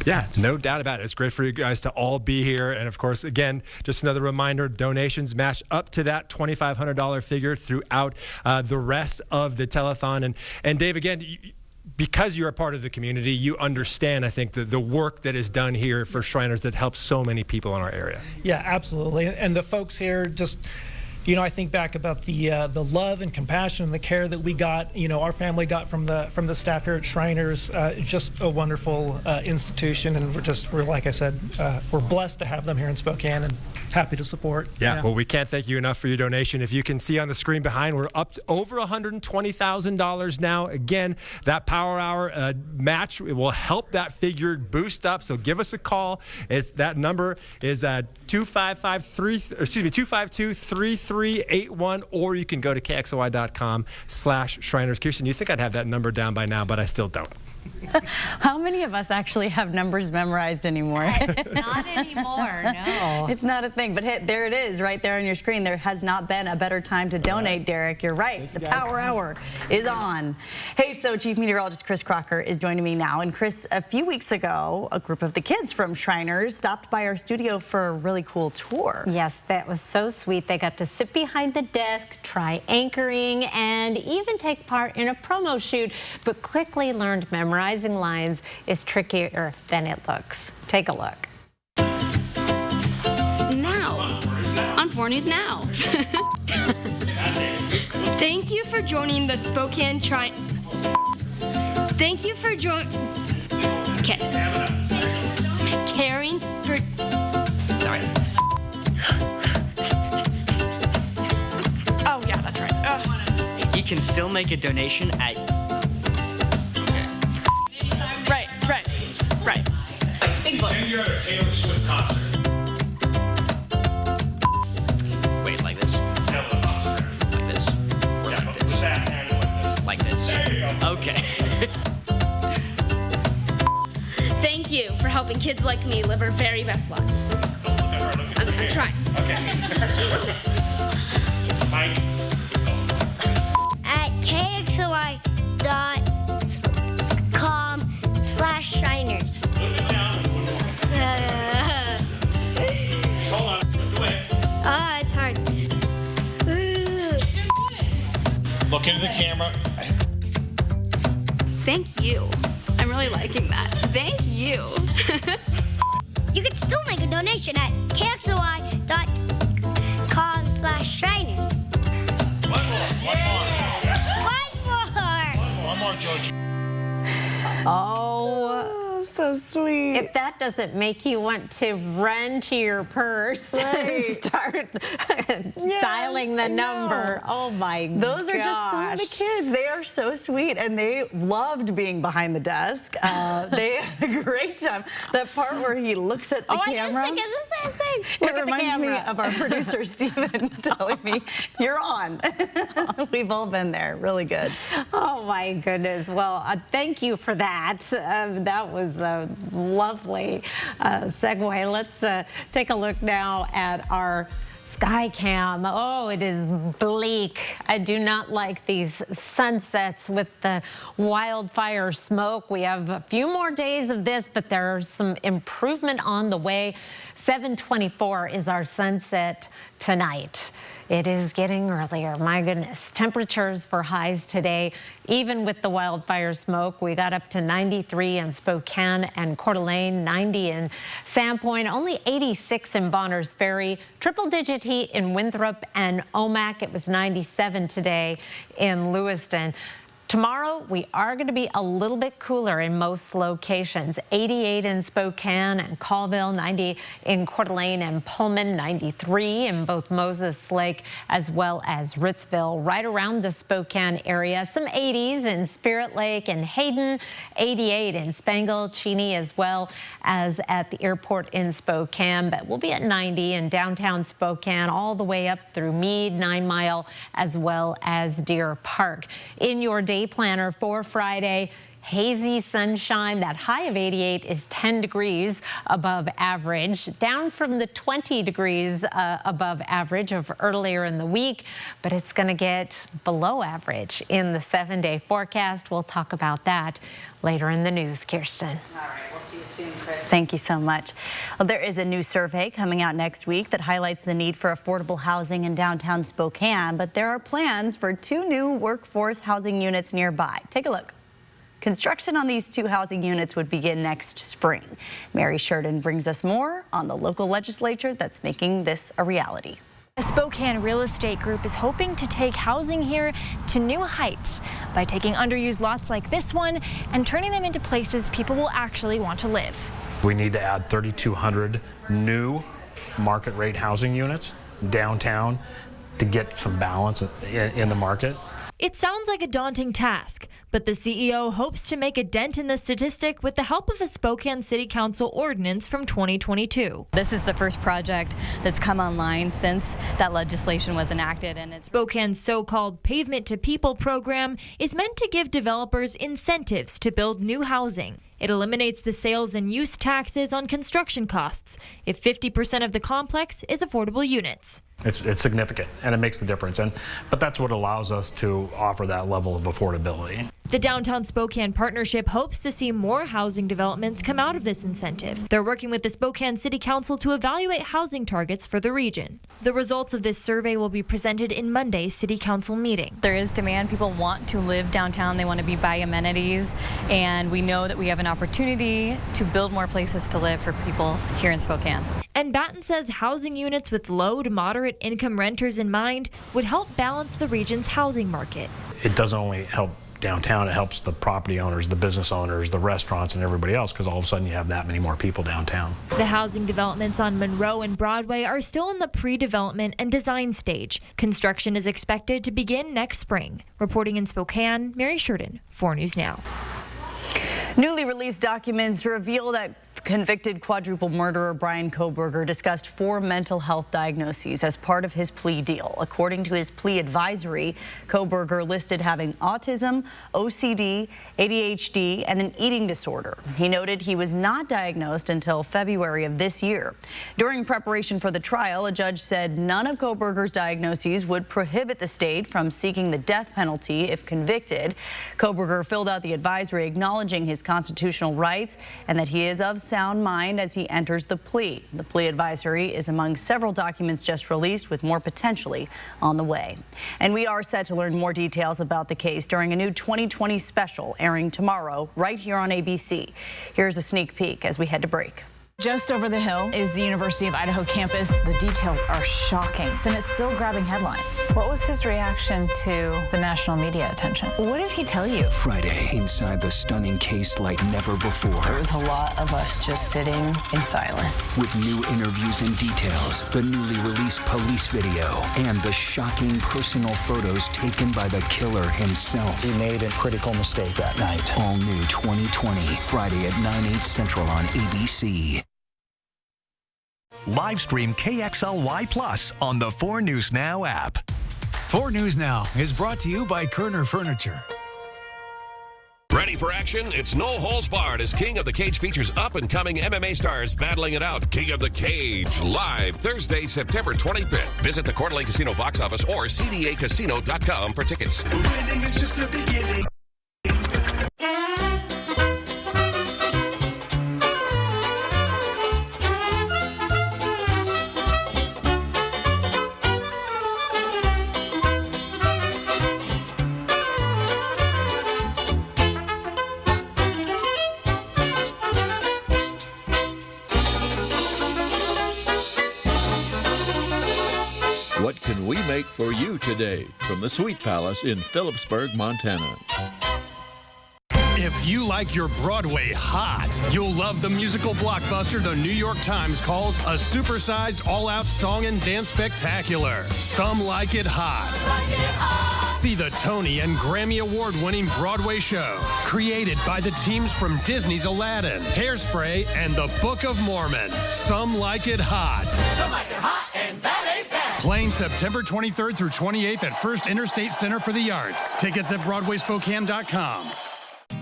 [SPEAKER 4] Yeah, no doubt about it. It's great for you guys to all be here. And of course, again, just another reminder, donations match up to that $2,500 figure throughout the rest of the telethon. And Dave, again, because you're a part of the community, you understand, I think, the work that is done here for Shriners that helps so many people in our area.
[SPEAKER 27] Yeah, absolutely. And the folks here just I think back about the love and compassion and the care that we got, our family got from the staff here at Shriners. Just a wonderful institution, and we're like I said, we're blessed to have them here in Spokane and happy to support.
[SPEAKER 4] Yeah, well, we can't thank you enough for your donation. If you can see on the screen behind, we're up to over $120,000 now. Again, that Power Hour match will help that figure boost up. So give us a call. That number is 252-3381, or you can go to KXLY.com/Shriners. Kirsten, you think I'd have that number down by now, but I still don't.
[SPEAKER 3] How many of us actually have numbers memorized anymore?
[SPEAKER 2] Not anymore, no.
[SPEAKER 3] It's not a thing, but there it is right there on your screen. There has not been a better time to donate, Derek. You're right. The Power Hour is on. Hey, so Chief Meteorologist Chris Crocker is joining me now. And Chris, a few weeks ago, a group of the kids from Shriners stopped by our studio for a really cool tour.
[SPEAKER 2] Yes, that was so sweet. They got to sit behind the desk, try anchoring, and even take part in a promo shoot, but quickly learned memorizing lines is trickier than it looks. Take a look.
[SPEAKER 6] Now, on 4 News Now. Thank you for joining the Spokane Thank you for joining. Caring for. Sorry.
[SPEAKER 7] Oh, yeah, that's right. You can still make a donation at. Right.
[SPEAKER 6] Big book.
[SPEAKER 7] You're at a Taylor Swift concert. Wait, like this? Like this? Or like this? Like this. Okay.
[SPEAKER 6] Thank you for helping kids like me live our very best lives. I'm trying.
[SPEAKER 7] Mike.
[SPEAKER 6] At KXLY.com/Shriners.
[SPEAKER 7] Hold on. Go ahead.
[SPEAKER 6] It's hard.
[SPEAKER 7] Look into the camera.
[SPEAKER 6] Thank you. I'm really liking that. Thank you. You can still make a donation at KXLY.com/Shriners.
[SPEAKER 7] One more, George.
[SPEAKER 2] Oh,
[SPEAKER 3] so sweet.
[SPEAKER 2] If that doesn't make you want to run to your purse and start dialing the number. Oh my God.
[SPEAKER 3] Those are just some of the kids. They are so sweet, and they loved being behind the desk. They had a great time. That part where he looks at the camera.
[SPEAKER 2] I was thinking the same thing.
[SPEAKER 3] It reminds me of our producer, Steven, telling me, you're on. We've all been there. Really good.
[SPEAKER 2] Oh, my goodness. Well, thank you for that. That was a lovely segue. Let's take a look now at our sky cam. Oh, it is bleak. I do not like these sunsets with the wildfire smoke. We have a few more days of this, but there's some improvement on the way. 7:24 is our sunset tonight. It is getting earlier. My goodness. Temperatures for highs today, even with the wildfire smoke, we got up to 93 in Spokane and Coeur d'Alene, 90 in Sandpoint, only 86 in Bonners Ferry, triple-digit heat in Winthrop and Omak. It was 97 today in Lewiston. Tomorrow, we are going to be a little bit cooler in most locations. 88 in Spokane and Colville, 90 in Coeur d'Alene and Pullman, 93 in both Moses Lake as well as Ritzville. Right around the Spokane area, some 80s in Spirit Lake and Hayden, 88 in Spangle, Cheney, as well as at the airport in Spokane. But we'll be at 90 in downtown Spokane all the way up through Meade, 9 Mile, as well as Deer Park. In your day planner for Friday, hazy sunshine. That high of 88 is 10 degrees above average, down from the 20 degrees above average of earlier in the week, but it's going to get below average in the 7-day forecast. We'll talk about that later in the news. Kirsten.
[SPEAKER 3] All right, we'll see you soon, Chris. Thank you so much. Well, there is a new survey coming out next week that highlights the need for affordable housing in downtown Spokane, but there are plans for 2 new workforce housing units nearby. Take a look. Construction on these 2 housing units would begin next spring. Mary Sheridan brings us more on the local legislature that's making this a reality.
[SPEAKER 5] The Spokane Real Estate Group is hoping to take housing here to new heights by taking underused lots like this one and turning them into places people will actually want to live.
[SPEAKER 8] We need to add 3,200 new market rate housing units downtown to get some balance in the market.
[SPEAKER 10] It sounds like a daunting task, but the CEO hopes to make a dent in the statistic with the help of a Spokane City Council ordinance from 2022.
[SPEAKER 3] This is the first project that's come online since that legislation was enacted. And
[SPEAKER 10] Spokane's so-called Pavement to People program is meant to give developers incentives to build new housing. It eliminates the sales and use taxes on construction costs if 50% of the complex is affordable units.
[SPEAKER 8] It's significant, and it makes the difference. But that's what allows us to offer that level of affordability.
[SPEAKER 10] The Downtown Spokane Partnership hopes to see more housing developments come out of this incentive. They're working with the Spokane City Council to evaluate housing targets for the region. The results of this survey will be presented in Monday's City Council meeting.
[SPEAKER 3] There is demand. People want to live downtown. They want to be by amenities. And we know that we have an opportunity to build more places to live for people here in Spokane.
[SPEAKER 10] And Batten says housing units with low to moderate income renters in mind would help balance the region's housing market.
[SPEAKER 8] It doesn't only help downtown, it helps the property owners, the business owners, the restaurants, and everybody else, because all of a sudden you have that many more people downtown.
[SPEAKER 10] The housing developments on Monroe and Broadway are still in the pre-development and design stage. Construction is expected to begin next spring. Reporting in Spokane, Mary Sheridan, 4 News Now.
[SPEAKER 3] Newly released documents reveal that convicted quadruple murderer Bryan Kohberger discussed 4 mental health diagnoses as part of his plea deal. According to his plea advisory, Kohberger listed having autism, OCD, ADHD, and an eating disorder. He noted he was not diagnosed until February of this year. During preparation for the trial, a judge said none of Kohberger's diagnoses would prohibit the state from seeking the death penalty if convicted. Kohberger filled out the advisory acknowledging his constitutional rights and that he is of sound mind as he enters the plea. The plea advisory is among several documents just released, with more potentially on the way. And we are set to learn more details about the case during a new 2020 special airing tomorrow right here on ABC. Here's a sneak peek as we head to break.
[SPEAKER 11] Just over the hill is the University of Idaho campus. The details are shocking, and it's still grabbing headlines. What was his reaction to the national media attention? What did he tell you?
[SPEAKER 12] Friday, inside the stunning case like never before.
[SPEAKER 13] There was a lot of us just sitting in silence.
[SPEAKER 12] With new interviews and details, the newly released police video, and the shocking personal photos taken by the killer himself.
[SPEAKER 14] We made a critical mistake that night.
[SPEAKER 12] All new 2020, Friday at 9/8 Central on ABC.
[SPEAKER 9] Live stream KXLY Plus on the 4 News Now app.
[SPEAKER 21] 4 News Now is brought to you by Kerner Furniture.
[SPEAKER 28] Ready for action? It's no holds barred as King of the Cage features up-and-coming MMA stars battling it out. King of the Cage, live Thursday, September 25th. Visit the Coeur d'Alene Casino box office or cdacasino.com for tickets.
[SPEAKER 29] Winning is just the beginning.
[SPEAKER 30] What can we make for you today from the Sweet Palace in Phillipsburg, Montana?
[SPEAKER 31] If you like your Broadway hot, you'll love the musical blockbuster the New York Times calls a supersized all-out song and dance spectacular. Some Like It Hot. See the Tony and Grammy Award-winning Broadway show, created by the teams from Disney's Aladdin, Hairspray, and the Book of Mormon. Some Like It Hot.
[SPEAKER 29] Some like it hot, and that ain't bad.
[SPEAKER 31] Playing September 23rd through 28th at First Interstate Center for the Arts. Tickets at BroadwaySpokane.com.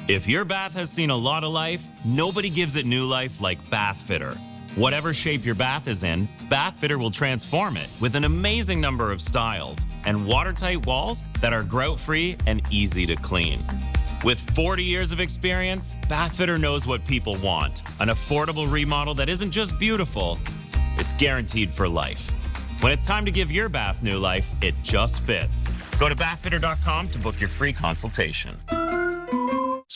[SPEAKER 32] If your bath has seen a lot of life, nobody gives it new life like Bath Fitter. Whatever shape your bath is in, Bath Fitter will transform it with an amazing number of styles and watertight walls that are grout-free and easy to clean. With 40 years of experience, Bath Fitter knows what people want. An affordable remodel that isn't just beautiful, it's guaranteed for life. When it's time to give your bath new life, it just fits. Go to bathfitter.com to book your free consultation.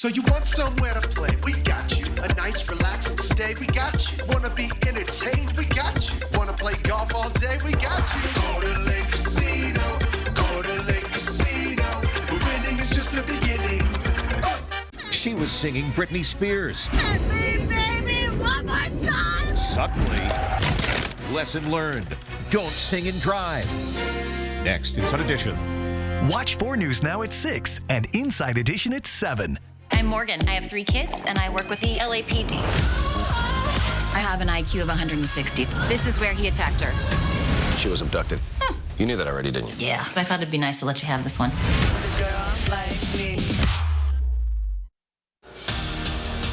[SPEAKER 29] So you want somewhere to play? We got you. A nice relaxing stay? We got you. Wanna be entertained? We got you. Wanna play golf all day? We got you. Go to Lake Casino. Go to Lake Casino. Where winning is just the beginning.
[SPEAKER 21] She was singing Britney Spears.
[SPEAKER 29] Baby, one more time.
[SPEAKER 21] Suddenly, lesson learned. Don't sing and drive. Next, Inside Edition.
[SPEAKER 9] Watch 4 News Now at 6 and Inside Edition at 7.
[SPEAKER 1] I'm Morgan. I have 3 kids, and I work with the LAPD. I have an IQ of 160. This is where he attacked her.
[SPEAKER 15] She was abducted. You knew that already, didn't you?
[SPEAKER 1] Yeah, but I thought it'd be nice to let you have this one.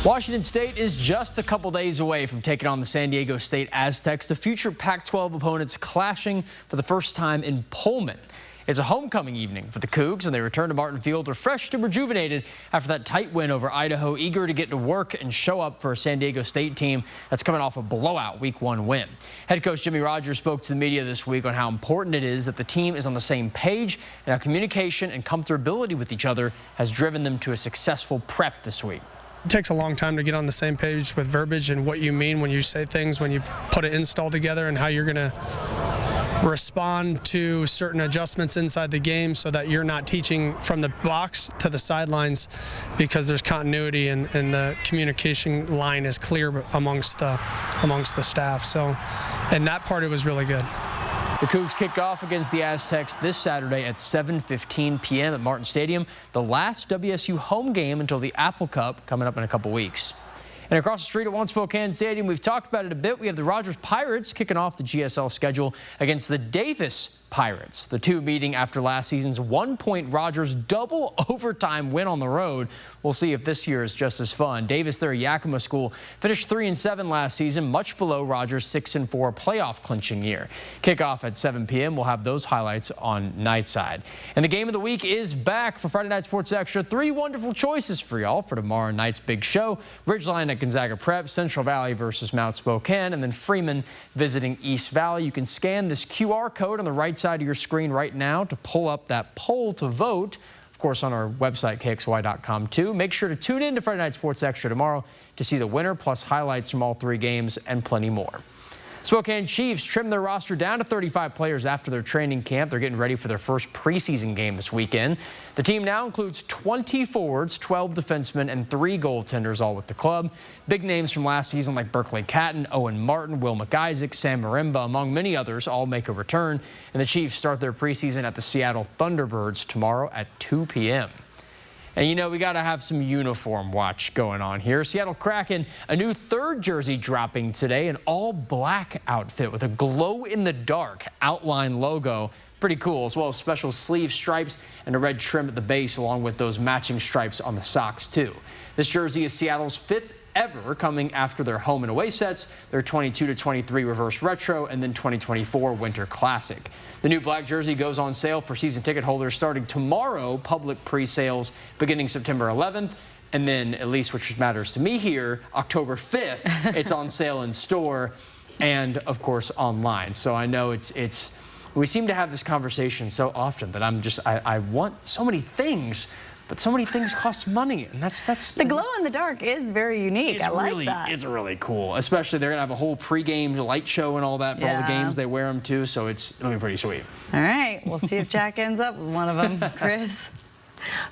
[SPEAKER 16] Washington State is just a couple days away from taking on the San Diego State Aztecs, the future Pac-12 opponents clashing for the first time in Pullman. It's a homecoming evening for the Cougs, and they return to Martin Field refreshed and rejuvenated after that tight win over Idaho, eager to get to work and show up for a San Diego State team that's coming off a blowout Week 1 win. Head coach Jimmy Rogers spoke to the media this week on how important it is that the team is on the same page and how communication and comfortability with each other has driven them to a successful prep this week.
[SPEAKER 17] It takes a long time to get on the same page with verbiage and what you mean when you say things, when you put an install together, and how you're going to respond to certain adjustments inside the game so that you're not teaching from the box to the sidelines, because there's continuity and the communication line is clear amongst the staff. So in that part, it was really good.
[SPEAKER 16] The Cougs kick off against the Aztecs this Saturday at 7:15 p.m. at Martin Stadium, the last WSU home game until the Apple Cup coming up in a couple weeks. And across the street at One Spokane Stadium, we've talked about it a bit. We have the Rogers Pirates kicking off the GSL schedule against the Davis Pirates. The two meeting after last season's 1-point Rogers double overtime win on the road. We'll see if this year is just as fun. Davis, their Yakima school, finished 3-7 last season, much below Rogers' 6-4 playoff clinching year. Kickoff at 7 p.m. We'll have those highlights on Nightside. And the game of the week is back for Friday Night Sports Extra. 3 wonderful choices for y'all for tomorrow night's big show. Ridgeline at Gonzaga Prep, Central Valley versus Mount Spokane, and then Freeman visiting East Valley. You can scan this QR code on the right side of your screen right now to pull up that poll to vote. Of course, on our website, KXLY.com, too. Make sure to tune in to Friday Night Sports Extra tomorrow to see the winner, plus highlights from all 3 games and plenty more. Spokane Chiefs trimmed their roster down to 35 players after their training camp. They're getting ready for their first preseason game this weekend. The team now includes 20 forwards, 12 defensemen, and 3 goaltenders, all with the club. Big names from last season like Berkeley Catton, Owen Martin, Will McIsaac, Sam Marimba, among many others, all make a return. And the Chiefs start their preseason at the Seattle Thunderbirds tomorrow at 2 p.m. And, you know, we got to have some uniform watch going on here. Seattle Kraken, a new 3rd jersey dropping today, an all-black outfit with a glow-in-the-dark outline logo. Pretty cool, as well as special sleeve stripes and a red trim at the base, along with those matching stripes on the socks, too. This jersey is Seattle's 5th ever, coming after their home and away sets, their 22-23 reverse retro, and then 2024 winter classic. The new black jersey goes on sale for season ticket holders starting tomorrow, public pre-sales beginning September 11th, and then, at least which matters to me here, October 5th, it's on sale in store and, of course, online. So I know we seem to have this conversation so often that I want so many things, but so many things cost money, and that's
[SPEAKER 3] the glow in the dark is very unique. I like that.
[SPEAKER 16] It's really cool. Especially they're gonna have a whole pregame light show and all that for all the games they wear them to. So it'll be pretty sweet.
[SPEAKER 3] All right, we'll see if Jack ends up with one of them, Chris.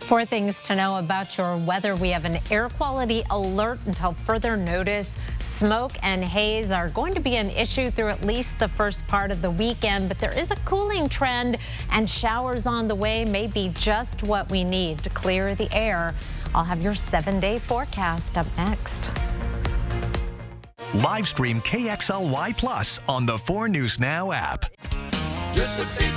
[SPEAKER 2] 4 things to know about your weather. We have an air quality alert until further notice. Smoke and haze are going to be an issue through at least the first part of the weekend, but there is a cooling trend, and showers on the way may be just what we need to clear the air. I'll have your 7-day forecast up next.
[SPEAKER 9] Live stream KXLY Plus on the 4 News Now app.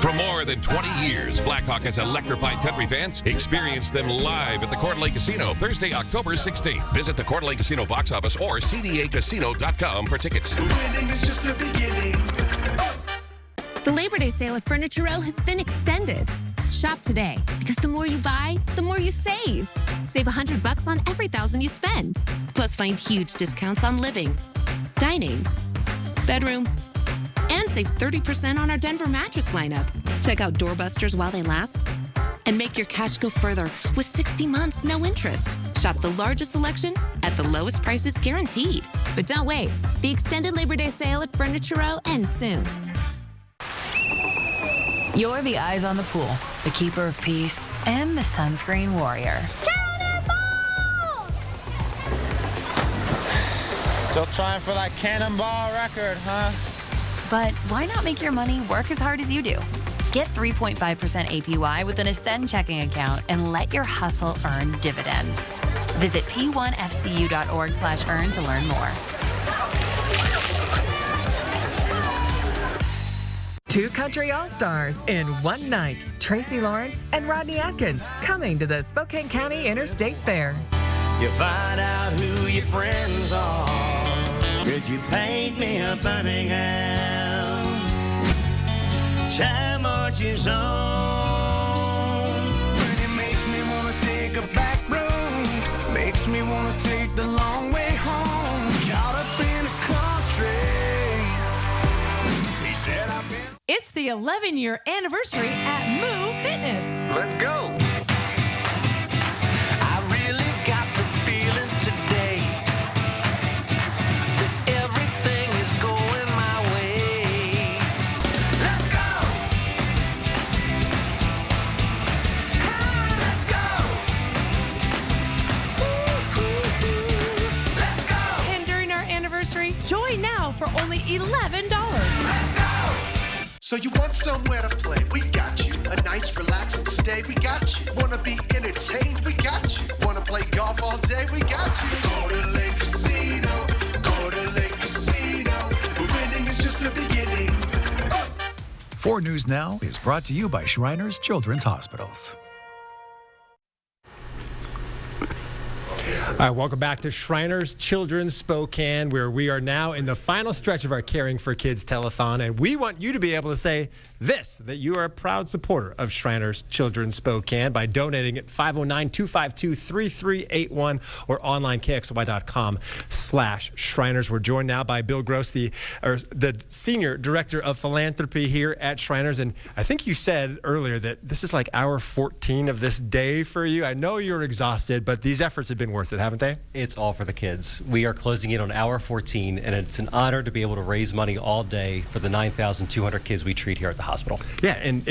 [SPEAKER 28] For more than 20 years, Blackhawk has electrified country fans. Experience them live at the Coeur d'Alene Casino Thursday, October 16th. Visit the Coeur d'Alene Casino box office or cdacasino.com for tickets.
[SPEAKER 29] Winning is just the beginning.
[SPEAKER 18] The Labor Day sale at Furniture Row has been extended. Shop today, because the more you buy, the more you save. Save $100 on every $1,000 you spend. Plus, find huge discounts on living, dining, bedroom, and save 30% on our Denver mattress lineup. Check out Doorbusters while they last, and make your cash go further with 60 months, no interest. Shop the largest selection at the lowest prices guaranteed. But don't wait. The extended Labor Day sale at Furniture Row ends soon.
[SPEAKER 11] You're the eyes on the pool, the keeper of peace, and the sunscreen warrior.
[SPEAKER 4] Still trying for that cannonball record, huh?
[SPEAKER 11] But why not make your money work as hard as you do? Get 3.5% APY with an Ascend checking account and let your hustle earn dividends. Visit p1fcu.org/earn to learn more.
[SPEAKER 5] Two country all-stars in one night. Tracy Lawrence and Rodney Atkins coming to the Spokane County Interstate Fair.
[SPEAKER 6] You find out who your friends are. Could you paint me a Birmingham? Child marches on. And it makes me want to take a back road. Makes me want to take the long way home. Caught up in the country. He said I've been.
[SPEAKER 7] It's the 11-year anniversary at Moo Fitness.
[SPEAKER 6] Let's go. I really got the feeling today that everything is going my way. Let's go. Let's go. Let's go.
[SPEAKER 7] And during our anniversary, join now for only $11.
[SPEAKER 6] Let's go.
[SPEAKER 29] So you want somewhere to play? We got you. A nice relaxing stay? We got you. Wanna be entertained? We got you. Wanna play golf all day? We got you. Go to Lake Casino. Go to Lake Casino. Winning is just the beginning.
[SPEAKER 19] 4 News Now is brought to you by Shriners Children's Hospitals.
[SPEAKER 20] All right, welcome back to Shriners Children's Spokane, where we are now in the final stretch of our Caring for Kids telethon, and we want you to be able to say this, that you are a proud supporter of Shriners Children's Spokane by donating at 509-252-3381 or online kxly.com/Shriners. We're joined now by Bill Gross, the Senior Director of Philanthropy here at Shriners, and I think you said earlier that this is like hour 14 of this day for you. I know you're exhausted, but these efforts have been worth it, haven't they?
[SPEAKER 22] It's all for the kids. We are closing in on hour 14, and it's an honor to be able to raise money all day for the 9,200 kids we treat here at the hospital.
[SPEAKER 20] Yeah, and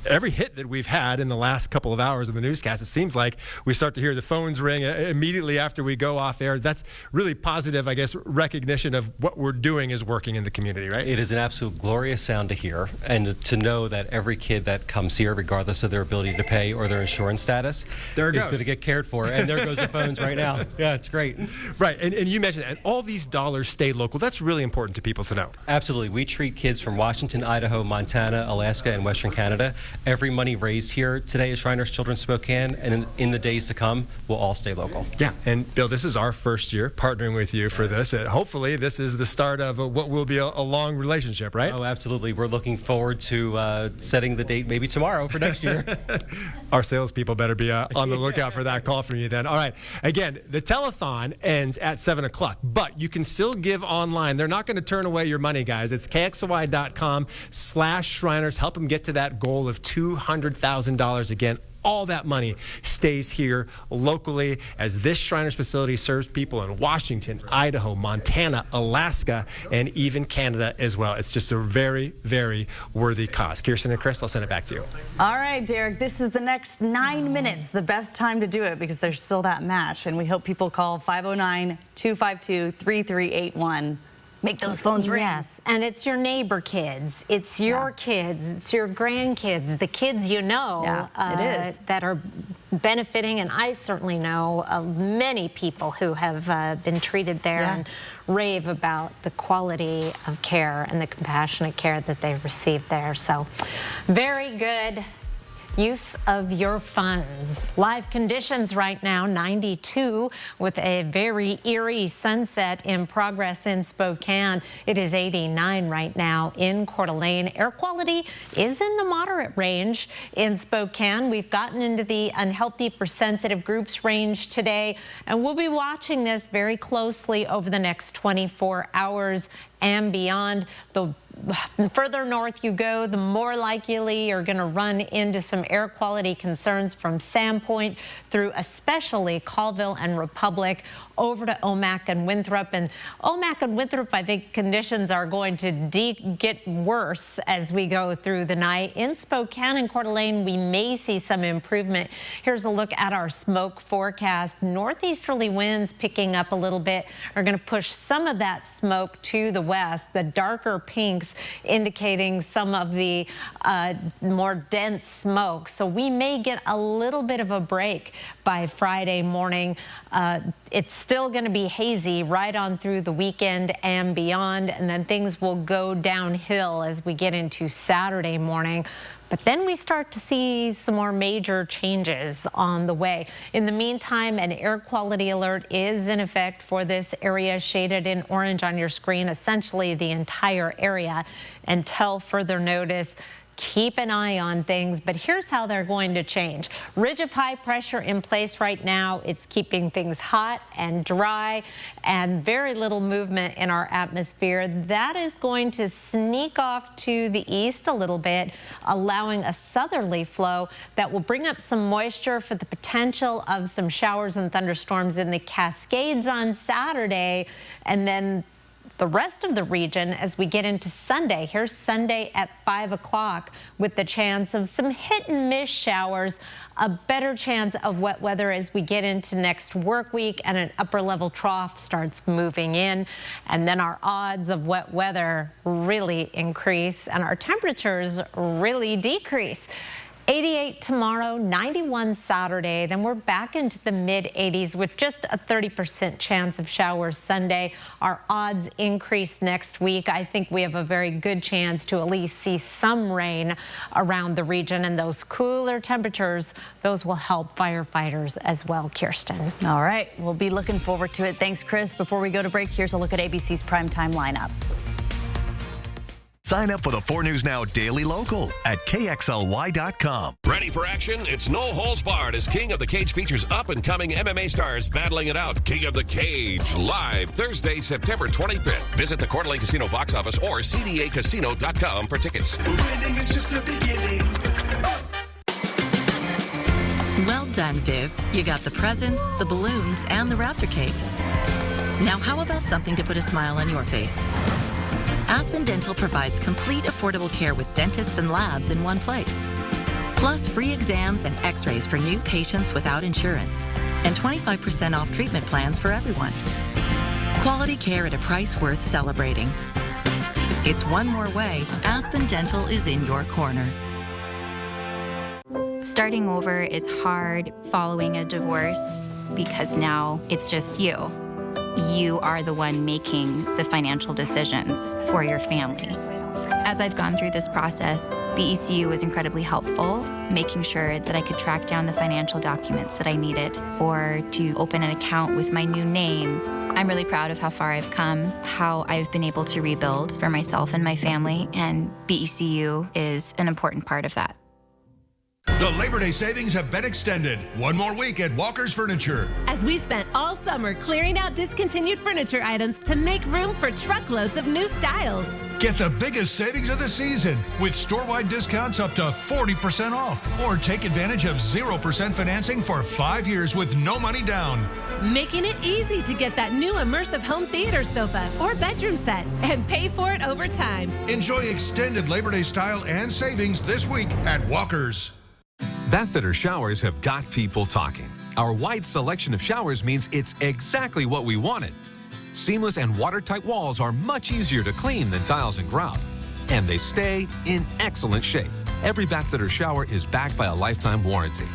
[SPEAKER 20] every hit that we've had in the last couple of hours of the newscast, it seems like we start to hear the phones ring immediately after we go off air. That's really positive, I guess, recognition of what we're doing is working in the community, right?
[SPEAKER 22] It is an absolute glorious sound to hear, and to know that every kid that comes here, regardless of their ability to pay or their insurance status, is going to get cared for. And there goes the phones right now. Yeah, it's great.
[SPEAKER 20] Right, and you mentioned that, and all these dollars stay local. That's really important to people to know.
[SPEAKER 22] Absolutely. We treat kids from Washington, Idaho, Montana, Alaska, and Western Canada. Every money raised here today at Shriners Children's Spokane, and in the days to come, will all stay local.
[SPEAKER 20] Yeah, and Bill, this is our first year partnering with you for this. Hopefully, this is the start of what will be a long relationship, right?
[SPEAKER 22] Oh, absolutely. We're looking forward to setting the date maybe tomorrow for next year.
[SPEAKER 20] Our salespeople better be on the lookout for that call from you then. All right. Again, the telethon ends at 7 o'clock, but you can still give online. They're not going to turn away your money, guys. It's kxly.com/Shriners. Help them get to that goal of $200,000. Again, all that money stays here locally as this Shriners facility serves people in Washington, Idaho, Montana, Alaska, and even Canada as well. It's just a very, very worthy cause. Kirsten and Chris, I'll send it back to you.
[SPEAKER 3] All right, Derek, this is the next 9 minutes, the best time to do it because there's still that match, and we hope people call 509-252-3381. Make those phones ring.
[SPEAKER 2] Yes, and it's your neighbor kids. It's your kids. It's your grandkids, the kids you know
[SPEAKER 3] it is.
[SPEAKER 2] that are benefiting. And I certainly know many people who have been treated there and rave about the quality of care and the compassionate care that they've received there. So very good use of your funds. Live conditions right now, 92 with a very eerie sunset in progress in Spokane. It is 89 right now in Coeur d'Alene. Air quality is in the moderate range in Spokane. We've gotten into the unhealthy for sensitive groups range today, and we'll be watching this very closely over the next 24 hours and beyond. The further north you go, the more likely you're going to run into some air quality concerns from Sandpoint through especially Colville and Republic over to Omak and Winthrop. And Omak and Winthrop, I think conditions are going to get worse as we go through the night. In Spokane and Coeur d'Alene, we may see some improvement. Here's a look at our smoke forecast. Northeasterly winds picking up a little bit are going to push some of that smoke to the west. The darker pinks indicating some of the more dense smoke. So we may get a little bit of a break by Friday morning. It's still going to be hazy right on through the weekend and beyond, and then things will go downhill as we get into Saturday morning. But then we start to see some more major changes on the way. In the meantime, an air quality alert is in effect for this area shaded in orange on your screen, essentially the entire area until further notice. Keep an eye on things, but here's how they're going to change. Ridge of high pressure in place right now. It's keeping things hot and dry and very little movement in our atmosphere. That is going to sneak off to the east a little bit, allowing a southerly flow that will bring up some moisture for the potential of some showers and thunderstorms in the Cascades on Saturday, and then the rest of the region as we get into Sunday. Here's Sunday at 5 o'clock with the chance of some hit and miss showers, a better chance of wet weather as we get into next work week and an upper level trough starts moving in. And then our odds of wet weather really increase and our temperatures really decrease. 88 tomorrow, 91 Saturday, then we're back into the mid-80s with just a 30% chance of showers Sunday. Our odds increase next week. I think we have a very good chance to at least see some rain around the region, and those cooler temperatures, those will help firefighters as well, Kirsten.
[SPEAKER 3] All right, we'll be looking forward to it. Thanks, Chris. Before we go to break, here's a look at ABC's primetime lineup.
[SPEAKER 9] Sign up for the 4 News Now Daily Local at KXLY.com.
[SPEAKER 28] Ready for action? It's no holds barred as King of the Cage features up-and-coming MMA stars battling it out. King of the Cage, live Thursday, September 25th. Visit the Coeur d'Alene Casino box office or CDAcasino.com for tickets.
[SPEAKER 6] Winning is just the beginning.
[SPEAKER 8] Well done, Viv. You got the presents, the balloons, and the Raptor cake. Now how about something to put a smile on your face? Aspen Dental provides complete affordable care with dentists and labs in one place. Plus free exams and x-rays for new patients without insurance. And 25% off treatment plans for everyone. Quality care at a price worth celebrating. It's one more way Aspen Dental is in your corner.
[SPEAKER 10] Starting over is hard following a divorce because now it's just you. You are the one making the financial decisions for your family. As I've gone through this process, BECU was incredibly helpful, making sure that I could track down the financial documents that I needed or to open an account with my new name. I'm really proud of how far I've come, how I've been able to rebuild for myself and my family, and BECU is an important part of that.
[SPEAKER 12] The Labor Day savings have been extended. One more week at Walker's Furniture.
[SPEAKER 7] As we spent all summer clearing out discontinued furniture items to make room for truckloads of new styles.
[SPEAKER 12] Get the biggest savings of the season with store-wide discounts up to 40% off. Or take advantage of 0% financing for 5 years with no money down.
[SPEAKER 7] Making it easy to get that new immersive home theater sofa or bedroom set and pay for it over time.
[SPEAKER 12] Enjoy extended Labor Day style and savings this week at Walker's.
[SPEAKER 13] Bathfitter showers have got people talking. Our wide selection of showers means it's exactly what we wanted. Seamless and watertight walls are much easier to clean than tiles and grout. And they stay in excellent shape. Every Bathfitter shower is backed by a lifetime warranty.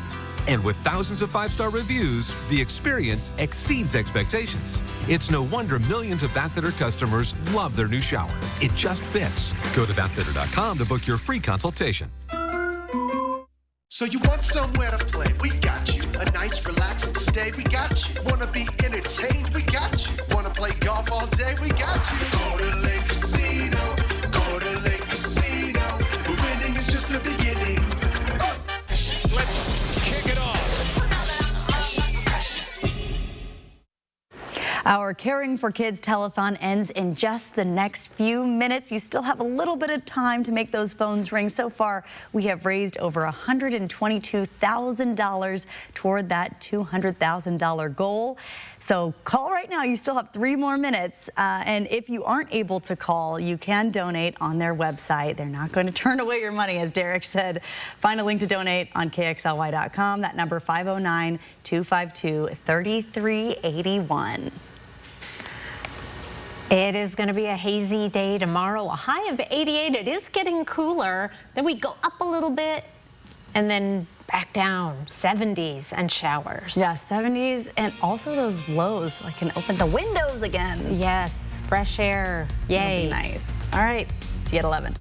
[SPEAKER 13] And with thousands of 5-star reviews, the experience exceeds expectations. It's no wonder millions of Bathfitter customers love their new shower. It just fits. Go to bathfitter.com to book your free consultation.
[SPEAKER 29] So you want somewhere to play? We got you. A nice relaxing stay? We got you. Wanna be entertained? We got you. Wanna play golf all day? We got you. Coeur d'Alene Casino. Coeur d'Alene Casino. Winning is just the beginning. Let's kick it off.
[SPEAKER 3] Our Caring for Kids telethon ends in just the next few minutes. You still have a little bit of time to make those phones ring. So far, we have raised over $122,000 toward that $200,000 goal. So call right now. You still have 3 more minutes. And if you aren't able to call, you can donate on their website. They're not going to turn away your money, as Derek said. Find a link to donate on KXLY.com. That number 509-252-3381.
[SPEAKER 2] It is going to be a hazy day tomorrow, a high of 88. It is getting cooler. Then we go up a little bit and then back down, 70s and showers.
[SPEAKER 3] Yeah, 70s and also those lows. I can open the windows again.
[SPEAKER 2] Yes, fresh air. Yay.
[SPEAKER 3] That'll be nice. All right, see you at 11.